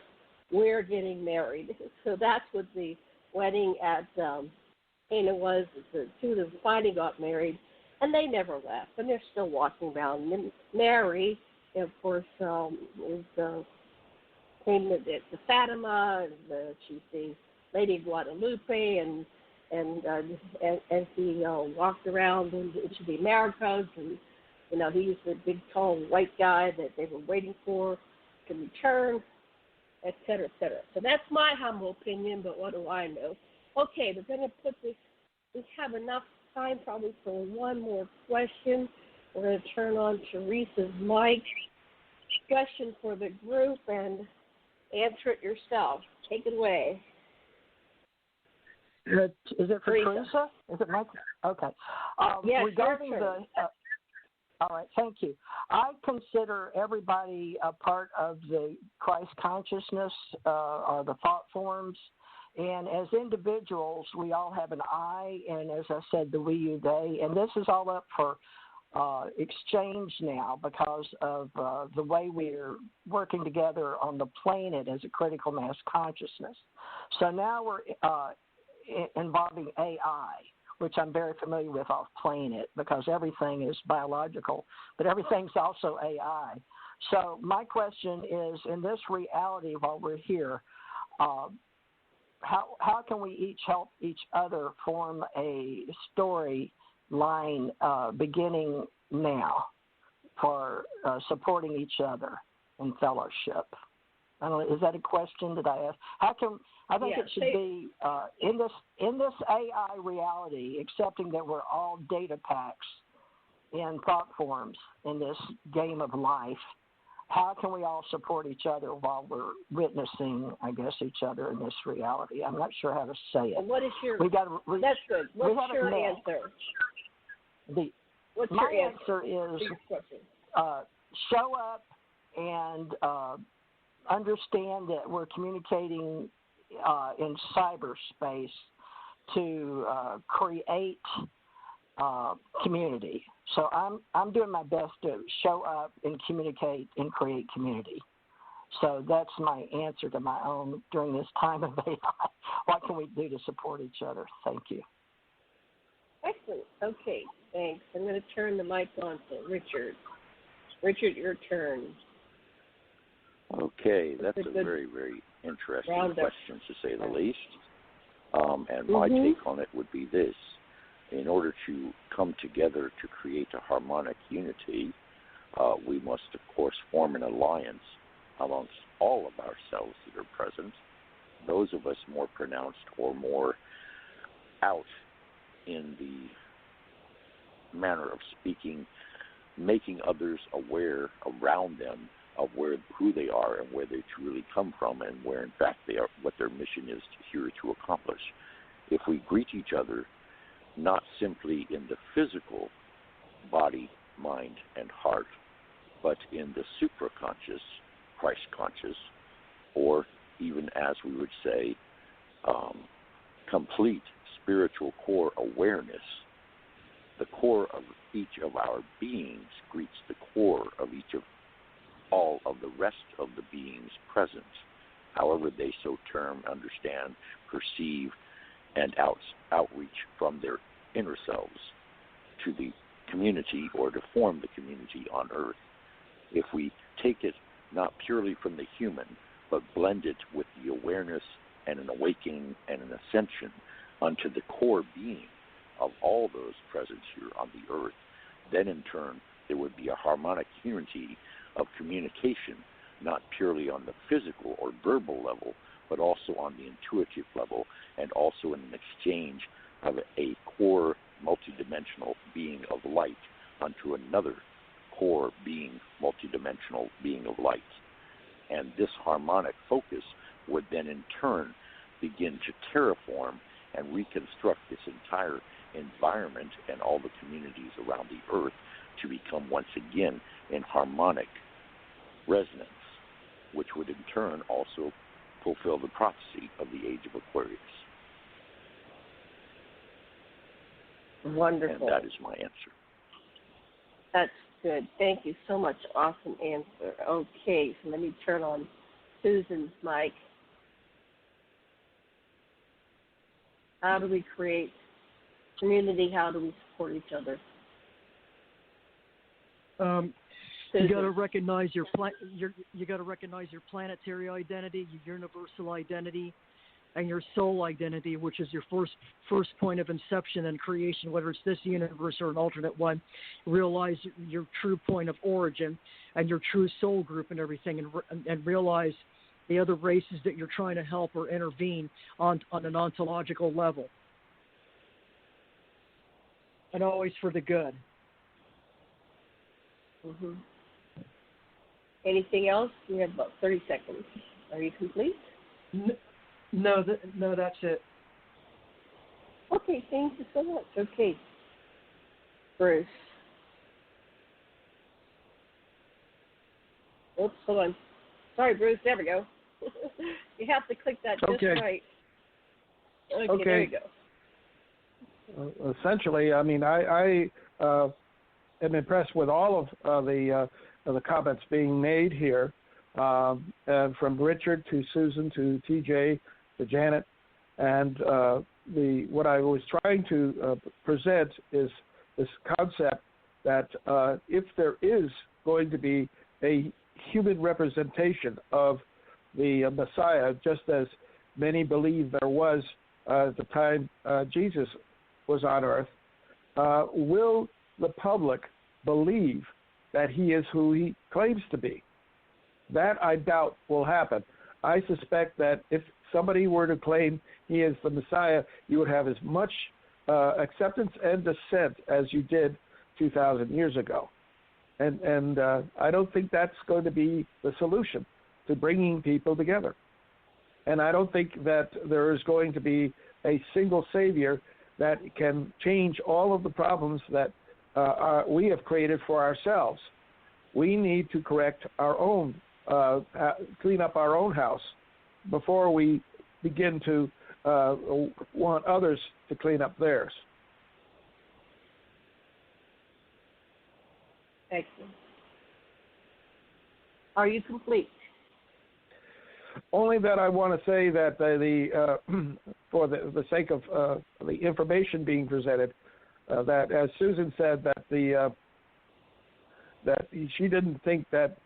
we're getting married. So that's what the wedding at Cana was. The two of them finally got married, and they never left, and they're still walking around. And Mary, of course, is came to Fatima, and she's the Lady of Guadalupe, and he walked around into the Americas, and he's the big, tall, white guy that they were waiting for to return, et cetera, et cetera. So that's my humble opinion, but what do I know? Okay, we're going to put this. We have enough time probably for one more question. We're going to turn on Theresa's mic. Question for the group and answer it yourself. Take it away. Is it for Theresa? Is it Mike? Okay. Yes, regarding all right, thank you. I consider everybody a part of the Christ consciousness or the thought forms. And as individuals, we all have an I, and as I said, the we, you, they. And this is all up for exchange now because of the way we're working together on the planet as a critical mass consciousness. So now we're involving AI, which I'm very familiar with off planet because everything is biological, but everything's also AI. So my question is, in this reality while we're here, how can we each help each other form a story line beginning now for supporting each other in fellowship? I don't know, is that a question that I asked? I think it should be in this AI reality, accepting that we're all data packs in thought forms in this game of life. How can we all support each other while we're witnessing, I guess, each other in this reality? I'm not sure how to say it. And what is your? That's good. What's your answer? My answer is show up and understand that we're communicating in cyberspace to create community. So I'm doing my best to show up and communicate and create community. So that's my answer to my own during this time of AI. What can we do to support each other? Thank you. Excellent. Okay, thanks. I'm going to turn the mic on to Richard. Richard, your turn. Okay, that's a very, very interesting question, to say the least. And my take on it would be this. In order to come together to create a harmonic unity, we must, of course, form an alliance amongst all of ourselves that are present, those of us more pronounced or more out in the manner of speaking, making others aware around them of who they are and where they truly come from and where, in fact, they are, what their mission is here to accomplish. If we greet each other not simply in the physical body, mind, and heart, but in the supraconscious, Christ-conscious, or even, as we would say, complete spiritual core awareness, the core of each of our beings greets the core of each of all of the rest of the beings present, however they so term, understand, perceive, and outreach from their inner selves to the community or to form the community on Earth. If we take it not purely from the human, but blend it with the awareness and an awakening and an ascension unto the core being of all those present here on the Earth, then in turn there would be a harmonic unity of communication, not purely on the physical or verbal level, but also on the intuitive level, and also in an exchange of a core multidimensional being of light unto another core being, multidimensional being of light. And this harmonic focus would then in turn begin to terraform and reconstruct this entire environment and all the communities around the Earth to become once again in harmonic resonance, which would in turn also fulfill the prophecy of the age of Aquarius. Wonderful. And that is my answer. That's good. Thank you so much. Awesome answer. Okay, so let me turn on Susan's mic. How do we create community? How do we support each other? You got to recognize you got to recognize your planetary identity, your universal identity, and your soul identity, which is your first point of inception and creation, whether it's this universe or an alternate one. Realize your true point of origin and your true soul group and everything, and realize the other races that you're trying to help or intervene on an ontological level. And always for the good. Mm-hmm. Anything else? We have about 30 seconds. Are you complete? No, that's it. Okay, thank you so much. Okay, Bruce. Oops, hold on. Sorry, Bruce. There we go. You have to click that just right. Okay, there you go. Essentially, I mean, I am impressed with all of the comments being made here, from Richard to Susan to TJ to Janet, and what I was trying to present is this concept that if there is going to be a human representation of the Messiah, just as many believe there was at the time Jesus was on earth, will the public believe that he is who he claims to be? That I doubt will happen. I suspect that if somebody were to claim he is the Messiah, you would have as much acceptance and dissent as you did 2,000 years ago. And I don't think that's going to be the solution to bringing people together. And I don't think that there is going to be a single savior that can change all of the problems that we have created for ourselves. We need to correct our own, clean up our own house before we begin to want others to clean up theirs. Excellent. Are you complete? Only that I want to say that for the sake of the information being presented, that as Susan said, that that she didn't think that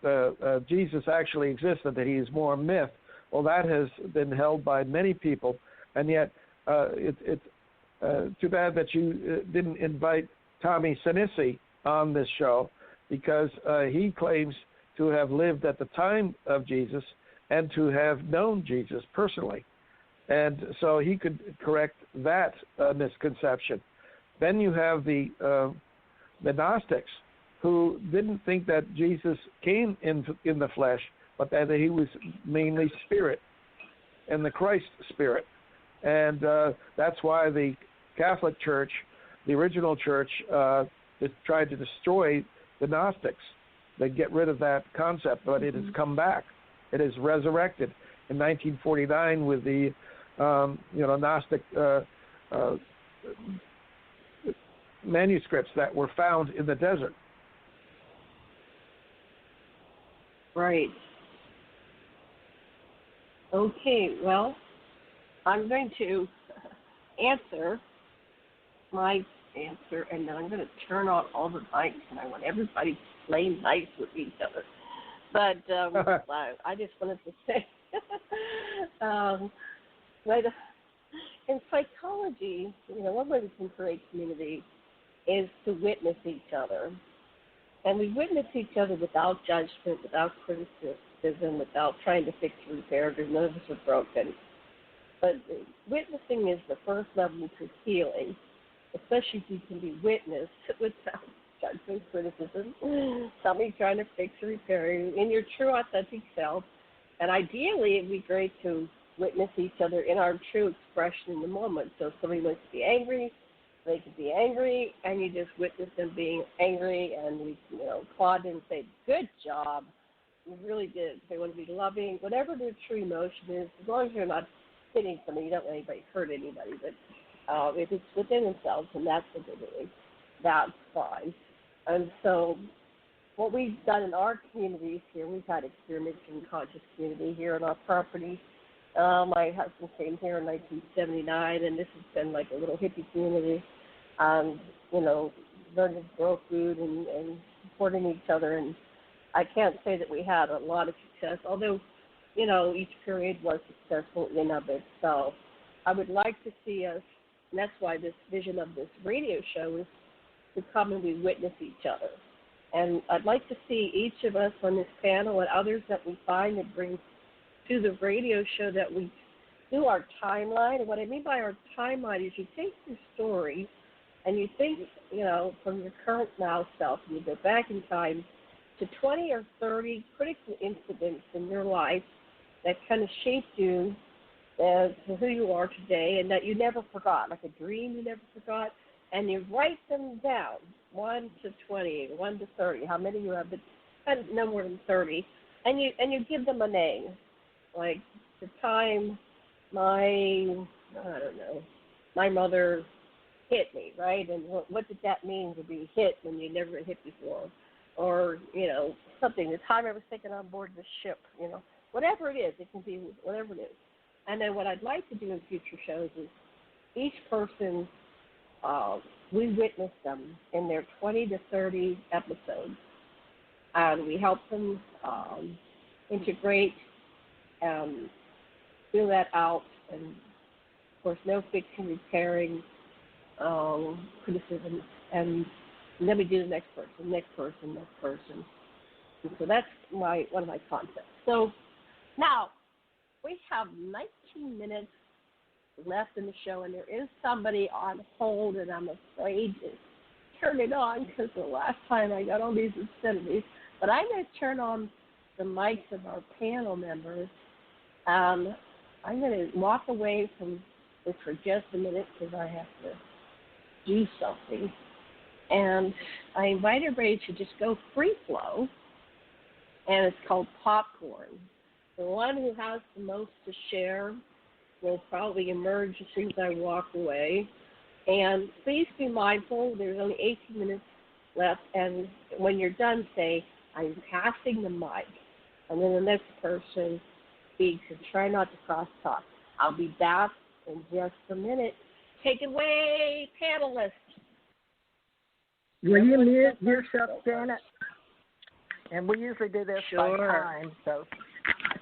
Jesus actually existed, that he is more a myth. Well, that has been held by many people, and yet it's too bad that you didn't invite Tommy Sinisi on this show, because he claims to have lived at the time of Jesus and to have known Jesus personally. And so he could correct that misconception. Then you have the Gnostics, who didn't think that Jesus came in the flesh, but that he was mainly spirit, and the Christ spirit. And that's why the Catholic Church, the original church, tried to destroy the Gnostics. They get rid of that concept, but it has come back. It is resurrected in 1949 with the Gnostic manuscripts that were found in the desert. Right. Okay, well, I'm going to answer my answer, and then I'm going to turn on all the mics, and I want everybody to play nice with each other. But I just wanted to say, but in psychology, one way we can create community is to witness each other. And we witness each other without judgment, without criticism, without trying to fix or repair, because none of us are broken. But witnessing is the first level to healing, especially if you can be witnessed without judgment, criticism, somebody trying to fix or repair you in your true, authentic self. And ideally, it'd be great to witness each other in our true expression in the moment. So if somebody wants to be angry, they could be angry, and you just witness them being angry, and we, applaud and say, "Good job, you really did." If they want to be loving, whatever their true emotion is, as long as you're not hitting somebody, you don't let anybody hurt anybody. But if it's within themselves, and that's what they're doing, that's fine. And so what we've done in our communities here, we've had experimenting conscious community here on our property. My husband came here in 1979, and this has been like a little hippie community. Learning to grow food and supporting each other. And I can't say that we had a lot of success, although, each period was successful in of itself. I would like to see us, and that's why this vision of this radio show is to come and we witness each other. And I'd like to see each of us on this panel and others that we find that bring to the radio show that we do our timeline. And what I mean by our timeline is you take your story and you think, from your current now self, and you go back in time to 20 or 30 critical incidents in your life that kind of shaped you as to who you are today, and that you never forgot, like a dream you never forgot, and you write them down, 1 to 20, 1 to 30, how many you have, but no more than 30, and you give them a name, like the time my mother hit me, right? And what did that mean to be hit when you never been hit before? Or, something, the time I was taken on board the ship, whatever it is, it can be whatever it is. And then what I'd like to do in future shows is each person, we witness them in their 20 to 30 episodes, and we help them integrate, fill that out, and of course, no fixing, repairing, criticism, and then we do the next person. And so that's one of my concepts. So now we have 19 minutes left in the show, and there is somebody on hold, and I'm afraid to turn it on because the last time I got all these obscenities. But I'm going to turn on the mics of our panel members. I'm going to walk away from this for just a minute because I have to do something. And I invite everybody to just go free flow, and it's called popcorn. The one who has the most to share will probably emerge as soon as I walk away. And please be mindful, there's only 18 minutes left, and when you're done, say, I'm passing the mic. And then the next person speaks, and try not to cross-talk. I'll be back in just a minute. Take it away, panelists. Will you mute yourself, Janet? And we usually do this by time, so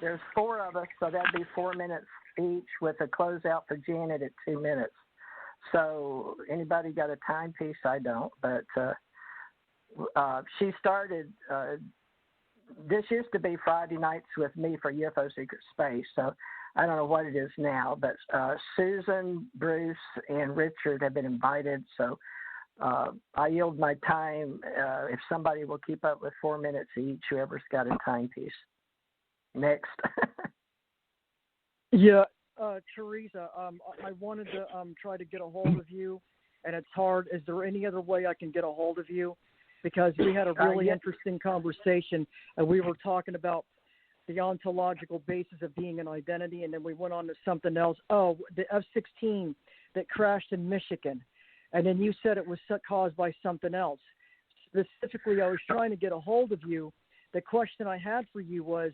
there's 4 of us, so that'd be 4 minutes each with a closeout for Janet at 2 minutes. So anybody got a timepiece? I don't, but she started, this used to be Friday nights with me for UFO Secret Space, so I don't know what it is now, but Susan, Bruce, and Richard have been invited, so I yield my time if somebody will keep up with 4 minutes each, whoever's got a timepiece. Next. Yeah, Theresa, I wanted to try to get a hold of you, and it's hard. Is there any other way I can get a hold of you? Because we had a really interesting conversation, and we were talking about the ontological basis of being an identity, and then we went on to something else. Oh, the F-16 that crashed in Michigan. And then you said it was caused by something else. Specifically, I was trying to get a hold of you. The question I had for you was,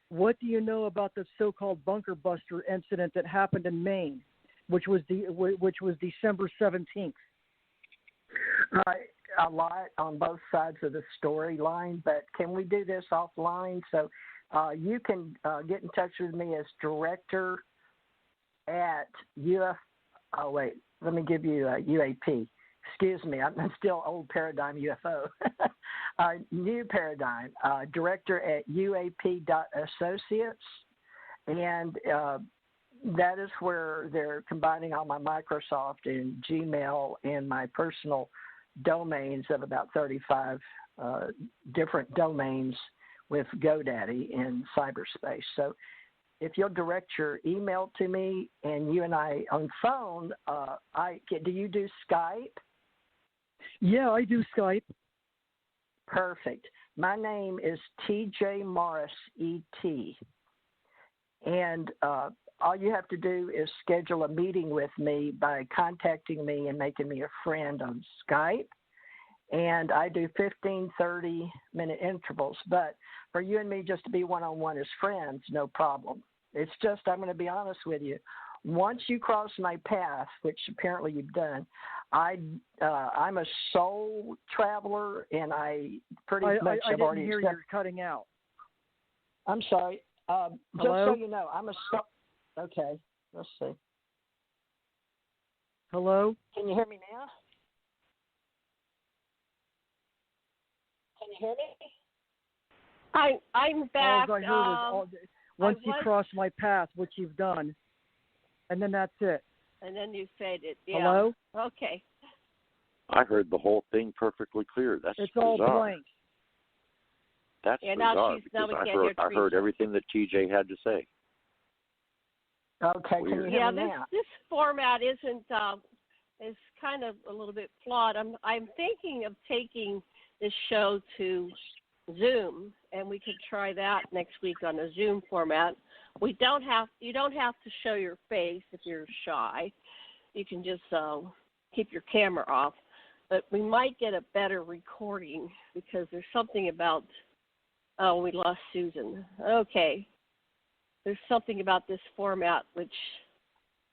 what do you know about the so-called bunker buster incident that happened in Maine, which was December 17th? A lot on both sides of the storyline, but can we do this offline? So you can get in touch with me as director at Oh, wait. Let me give you UAP. Excuse me, I'm still old paradigm UFO. New paradigm, director at UAP.associates. And that is where they're combining all my Microsoft and Gmail and my personal domains of about 35 different domains with GoDaddy in cyberspace. So if you'll direct your email to me and you and I on phone, do you do Skype? Yeah, I do Skype. Perfect. My name is TJ Morris, E.T. And all you have to do is schedule a meeting with me by contacting me and making me a friend on Skype. And I do 15, 30-minute intervals. But for you and me just to be one-on-one as friends, no problem. It's just, I'm going to be honest with you. Once you cross my path, which apparently you've done, I'm a soul traveler, and I pretty much have already. I didn't hear you're cutting out. I'm sorry. Just Hello? so you know, I'm a soul. Okay, let's see. Hello? Can you hear me now? Can you hear me? I'm back. All I heard was once you cross my path, which you've done, and then that's it. And then you faded. Yeah. Hello? Okay. I heard the whole thing perfectly clear. That's it's bizarre. all blank. That's bizarre because I heard everything that TJ had to say. Okay, can you hear me now? This format is kind of a little bit flawed. I'm thinking of taking this show to Zoom, and we could try that next week on a Zoom format. You don't have to show your face if you're shy. You can just keep your camera off. But we might get a better recording because there's something about, oh, we lost Susan. Okay. There's something about this format which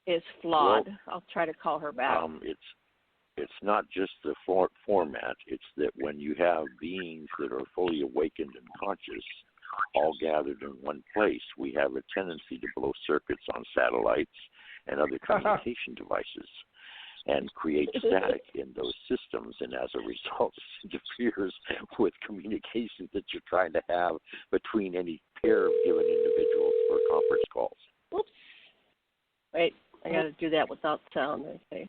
is flawed. Well, I'll try to call her back. It's not just the format. It's that when you have beings that are fully awakened and conscious, all gathered in one place, we have a tendency to blow circuits on satellites and other communication devices and create static in those systems, and as a result, it interferes with communication that you're trying to have between any pair of given individuals for conference calls. Oops. Wait, I got to do that without sound. Okay.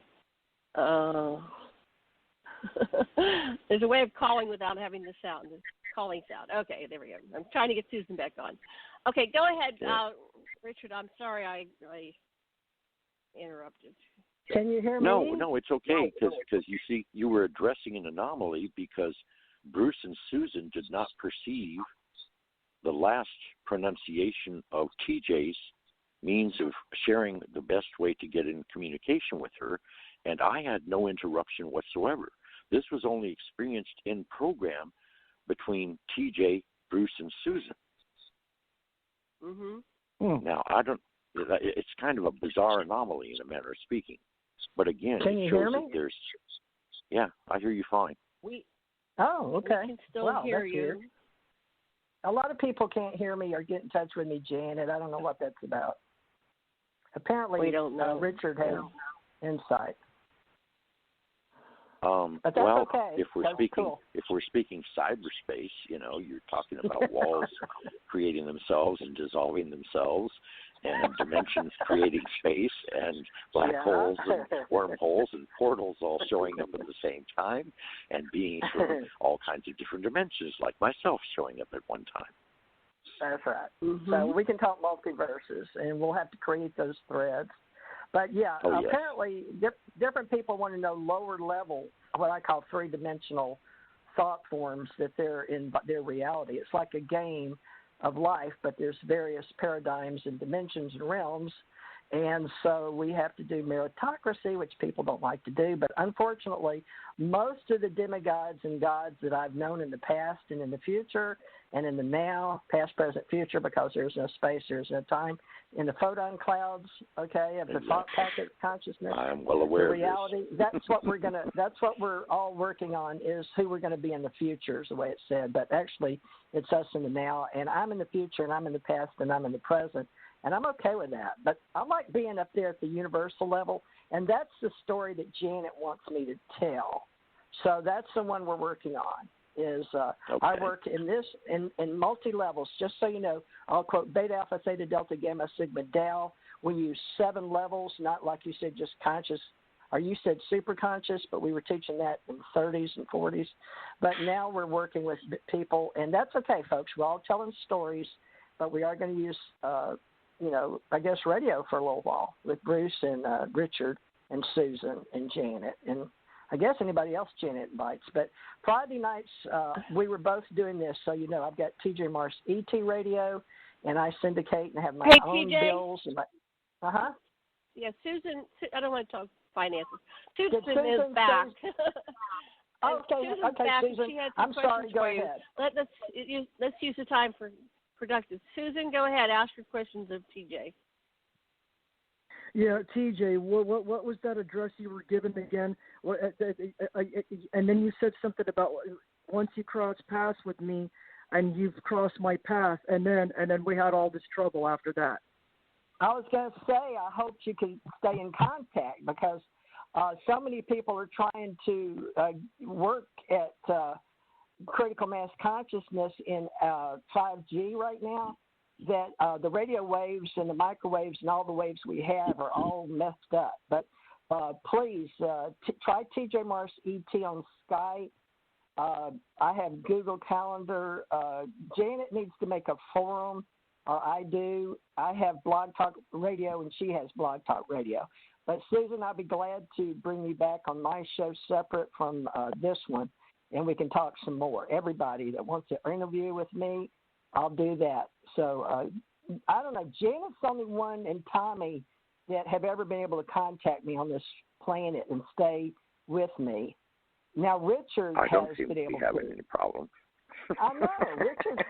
There's a way of calling without having the sound. Calling sound. Okay, there we go. I'm trying to get Susan back on. Okay, go ahead, Richard. I'm sorry I interrupted. Can you hear me? No, it's okay because you see, you were addressing an anomaly because Bruce and Susan did not perceive the last pronunciation of TJ's means of sharing the best way to get in communication with her, and I had no interruption whatsoever. This was only experienced in program between TJ, Bruce, and Susan. Mm-hmm. Now, it's kind of a bizarre anomaly in a manner of speaking. But again, can it you shows hear me? that there's, yeah, I hear you fine. Okay. We can still hear you. Weird. A lot of people can't hear me or get in touch with me, Janet. I don't know what that's about. Apparently, we don't know. Richard has insight. But that's well, okay. if we're speaking cyberspace, you're talking about walls creating themselves and dissolving themselves, and dimensions creating space, and black holes and wormholes and portals all showing up at the same time, and beings from all kinds of different dimensions, like myself, showing up at one time. That's right. Mm-hmm. So we can talk multiverses, and we'll have to create those threads. But, apparently different people want to know lower level, what I call three-dimensional thought forms that they're in their reality. It's like a game of life, but there's various paradigms and dimensions and realms. And so we have to do meritocracy, which people don't like to do. But unfortunately, most of the demigods and gods that I've known in the past and in the future and in the now, past, present, future, because there's no space, there's no time, in the photon clouds, of the thought packet consciousness, I'm well aware the reality, of this. that's what we're all working on, is who we're going to be in the future, is the way it's said. But actually, it's us in the now. And I'm in the future, and I'm in the past, and I'm in the present. And I'm okay with that. But I like being up there at the universal level, and that's the story that Janet wants me to tell. So that's the one we're working on. I work in multi-levels. Just so you know, I'll quote Beta, Alpha, Theta, Delta, Gamma, Sigma, Tau. We use 7 levels, not like you said, just conscious, or you said super conscious, but we were teaching that in the 30s and 40s. But now we're working with people, and that's okay, folks. We're all telling stories, but we are going to use I guess radio for a little while with Bruce and Richard and Susan and Janet, and I guess anybody else Janet invites. But Friday nights, we were both doing this, so I've got TJ Morse ET radio, and I syndicate and have my own TJ? Bills. And Yeah, Susan, I don't want to talk finances. Susan is back. Okay, back, Susan, she had I'm sorry, go ahead. Let's use the time for productive. Susan, go ahead. Ask your questions of TJ. Yeah, TJ, what was that address you were given again? And then you said something about once you cross paths with me, and you've crossed my path, and then we had all this trouble after that. I was going to say, I hope you can stay in contact, because so many people are trying to work at critical mass consciousness in 5G right now, that the radio waves and the microwaves and all the waves we have are all messed up. But please try TJ Morse ET on Skype. I have Google Calendar. Janet needs to make a forum, or I do. I have Blog Talk Radio, and she has Blog Talk Radio. But Susan, I'll be glad to bring you back on my show separate from this one, and we can talk some more. Everybody that wants to interview with me, I'll do that. So I don't know. Janet's the only one, and Tommy, that have ever been able to contact me on this planet and stay with me. Now, Richard I don't has seem been to able be having to. any problem. I know. Richard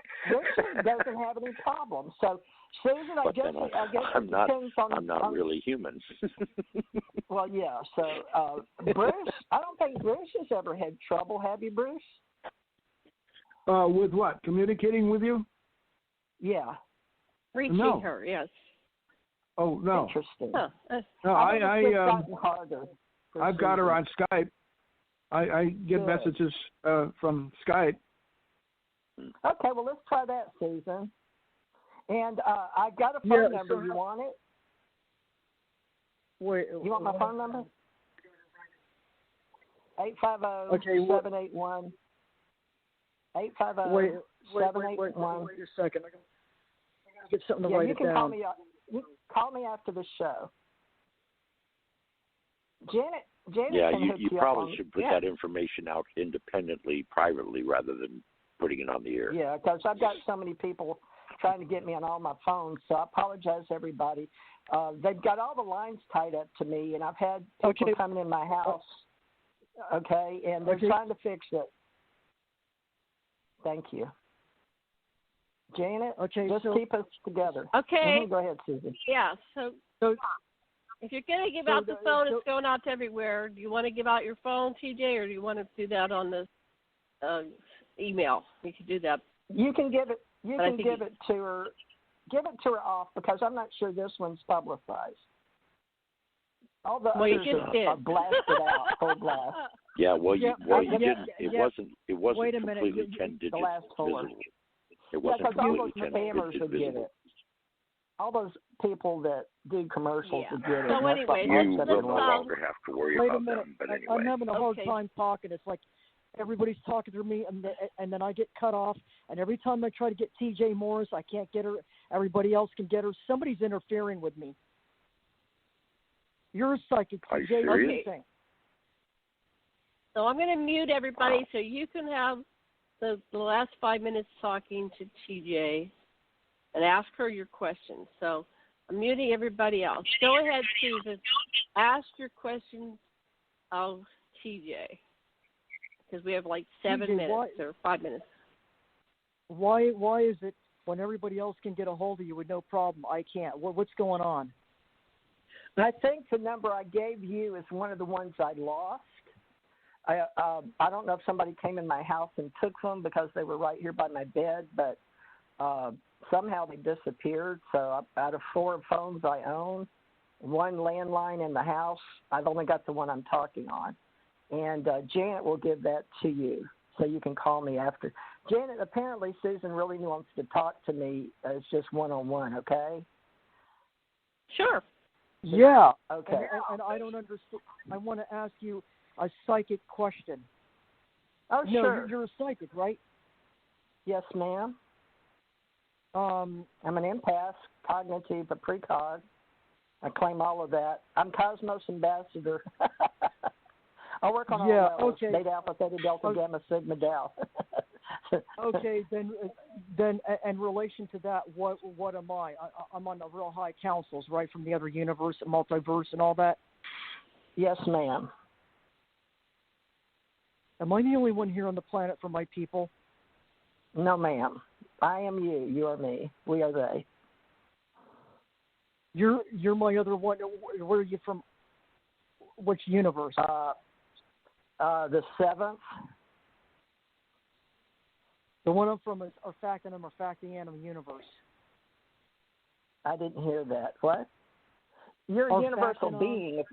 doesn't have any problem. So, Susan, I guess I'm it not, depends on... I'm not really human. Well, yeah. So, Bruce, I don't think Bruce has ever had trouble. Have you, Bruce? With what? Communicating with you? Yeah. Reaching her, yes. Oh, no. Interesting. Huh. No, I've got her on Skype. I get messages from Skype. Okay, well, let's try that, Susan. And I got a phone number. You want it? Wait. You want my phone number? 850-781. 850-781. Wait a second. I gotta get something to write it down. You can call me after the show. Janet yeah, can hook you you probably up should put that information out independently, privately, rather than putting it on the air. Yeah, because I've got so many people trying to get me on all my phones, so I apologize, everybody. They've got all the lines tied up to me, and I've had people coming in my house, and they're trying to fix it. Thank you. Janet, just keep us together. Okay. Go ahead, Susan. Yeah, so if you're going to give out the phone, it's going out to everywhere. Do you want to give out your phone, TJ, or do you want to do that on the email? You can do that. You can give it. You can give it to her. Give it to her off because I'm not sure this one's publicized. All the others are blasted out, full blast. Yeah, well, you didn't. It wasn't. It wasn't Wait a minute. completely 10 digits visible. It wasn't all completely those 10 spammers digits would visible. get it. All those people that do commercials would get it. So anyway, you will no longer have to worry wait about a minute. them. But anyway, I'm having a hard time talking. It's like everybody's talking through me, and then I get cut off. And every time I try to get TJ Morris, I can't get her. Everybody else can get her. Somebody's interfering with me. You're a psychic, Are you TJ. What do you serious? think? So I'm going to mute everybody so you can have the last 5 minutes talking to TJ and ask her your questions. So I'm muting everybody else. Go ahead, Susan. Ask your questions of TJ because we have like 7 minutes or 5 minutes. Why is it when everybody else can get a hold of you with no problem, I can't? What's going on? I think the number I gave you is one of the ones I lost. I don't know if somebody came in my house and took them because they were right here by my bed, but somehow they disappeared. So out of 4 phones I own, 1 landline in the house, I've only got the one I'm talking on. And Janet will give that to you so you can call me after. Janet, apparently Susan really wants to talk to me. It's just one-on-one, okay? Sure. Yeah. Okay. And I don't understand. I want to ask you a psychic question. Oh, no, sure. You're a psychic, right? Yes, ma'am. I'm an empath, cognitive, a precog. I claim all of that. I'm Cosmos Ambassador. I work on all levels. Okay. Beta, Alpha, Theta, Delta, Gamma, Sigma, Tau. Okay, then, in relation to that, what am I? I'm on the real high councils, right, from the other universe, multiverse, and all that? Yes, ma'am. Am I the only one here on the planet for my people? No, ma'am. I am you. You are me. We are they. You're my other one. Where are you from? Which universe? The 7th. The one I'm from is Fortean or Fortean universe. I didn't hear that. What? You're a universal being.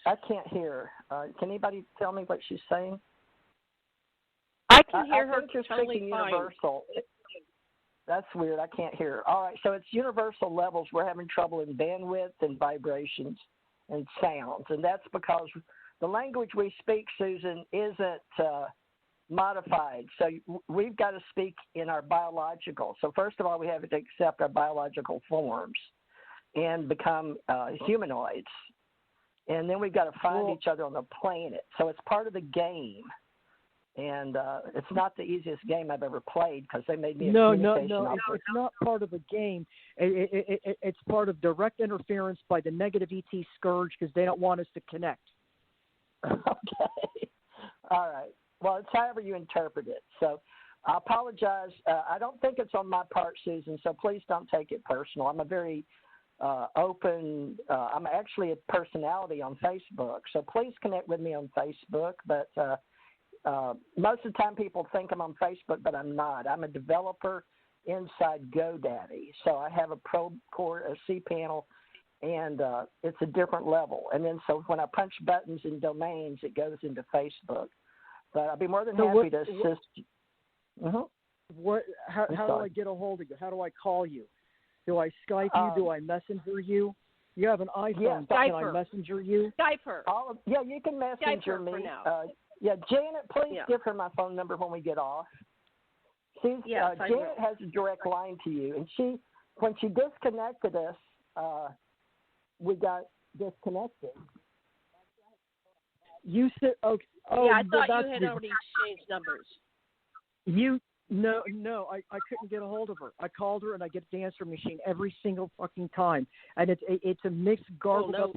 I can't hear. Can anybody tell me what she's saying? I can hear her you're totally speaking fine. Universal. That's weird. I can't hear her. All right, so it's universal levels. We're having trouble in bandwidth and vibrations and sounds, and that's because the language we speak, Susan, isn't modified. So we've got to speak in our biological. So first of all, we have to accept our biological forms and become humanoids. And then we've got to find each other on the planet. So it's part of the game. And it's not the easiest game I've ever played because they made me a communication officer. It's not part of the game. It's part of direct interference by the negative ET scourge because they don't want us to connect. Okay. All right. Well, it's however you interpret it. So I apologize. I don't think it's on my part, Susan, so please don't take it personal. I'm a very open, I'm actually a personality on Facebook, so please connect with me on Facebook. But most of the time people think I'm on Facebook, but I'm not. I'm a developer inside GoDaddy. So I have a probe core, a cPanel, and it's a different level. And then so when I punch buttons in domains, it goes into Facebook. But I'd be more than happy to assist you. How do I get a hold of you? How do I call you? Do I Skype you? Do I Messenger you? You have an iPhone. Yeah, can I Messenger you? Skype her. You can Messenger me. For now. Janet, please give her my phone number when we get off. Janet has a direct line to you, and when she disconnected us, we got disconnected. You said okay. Oh, yeah, I thought you had already exchanged numbers. No, I couldn't get a hold of her. I called her and I get the answer machine every single fucking time, and it's a mixed garbled up.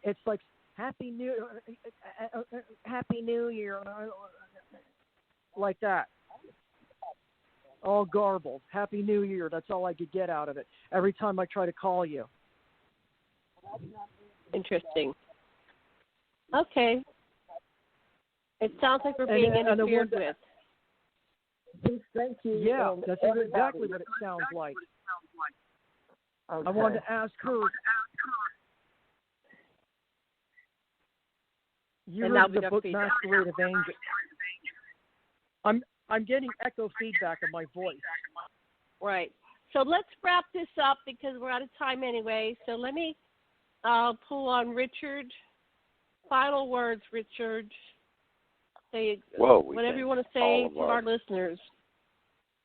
It's like Happy New Year, like that. All garbled. Happy New Year. That's all I could get out of it every time I try to call you. Interesting. Okay. It sounds like we're being interfered with. Thank you. Yeah, that's exactly what it sounds like. Okay. I wanted to ask her. You heard the book Masquerade of Angels. I'm getting echo feedback in my voice. Right. So let's wrap this up because we're out of time anyway. So let me pull on Richard. Final words, Richard. Say whatever you want to say to our listeners.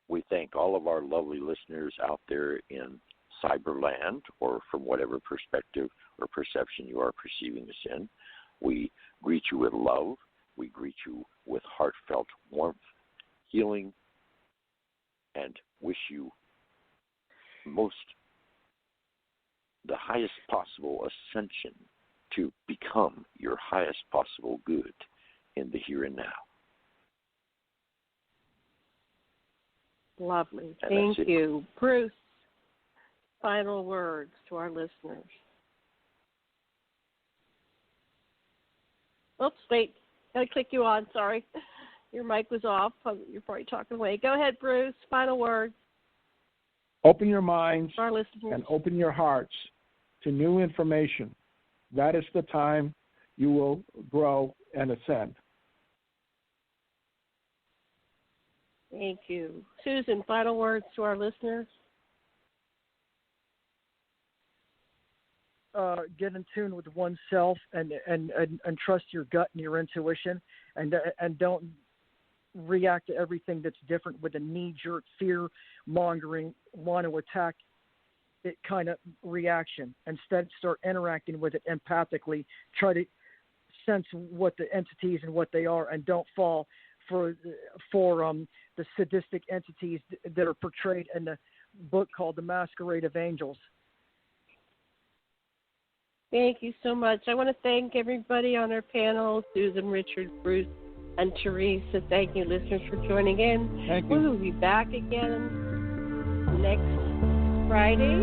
We thank all of our lovely listeners out there in Cyberland, or from whatever perspective or perception you are perceiving us in. We greet you with love. We greet you with heartfelt warmth, healing, and wish you the highest possible ascension to become your highest possible good in the here and now. Lovely. Thank you. Bruce, final words to our listeners. Oops, wait. Got to click you on. Sorry. Your mic was off. You're probably talking away. Go ahead, Bruce. Final words. Open your minds our listeners. And open your hearts to new information. That is the time you will grow and ascend. Thank you. Susan, final words to our listeners? Get in tune with oneself and trust your gut and your intuition, and don't react to everything that's different with a knee-jerk, fear-mongering, want to attack it kind of reaction. Instead, start interacting with it empathically. Try to sense what the entities and what they are, and don't fall for the sadistic entities that are portrayed in the book called The Masquerade of Angels. Thank you so much. I want to thank everybody on our panel, Susan, Richard, Bruce, and Theresa. Thank you, listeners, for joining in. Thank you. We will be back again next Friday.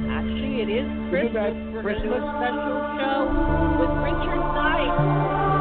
Actually, it is Christmas special show with Richard Knight.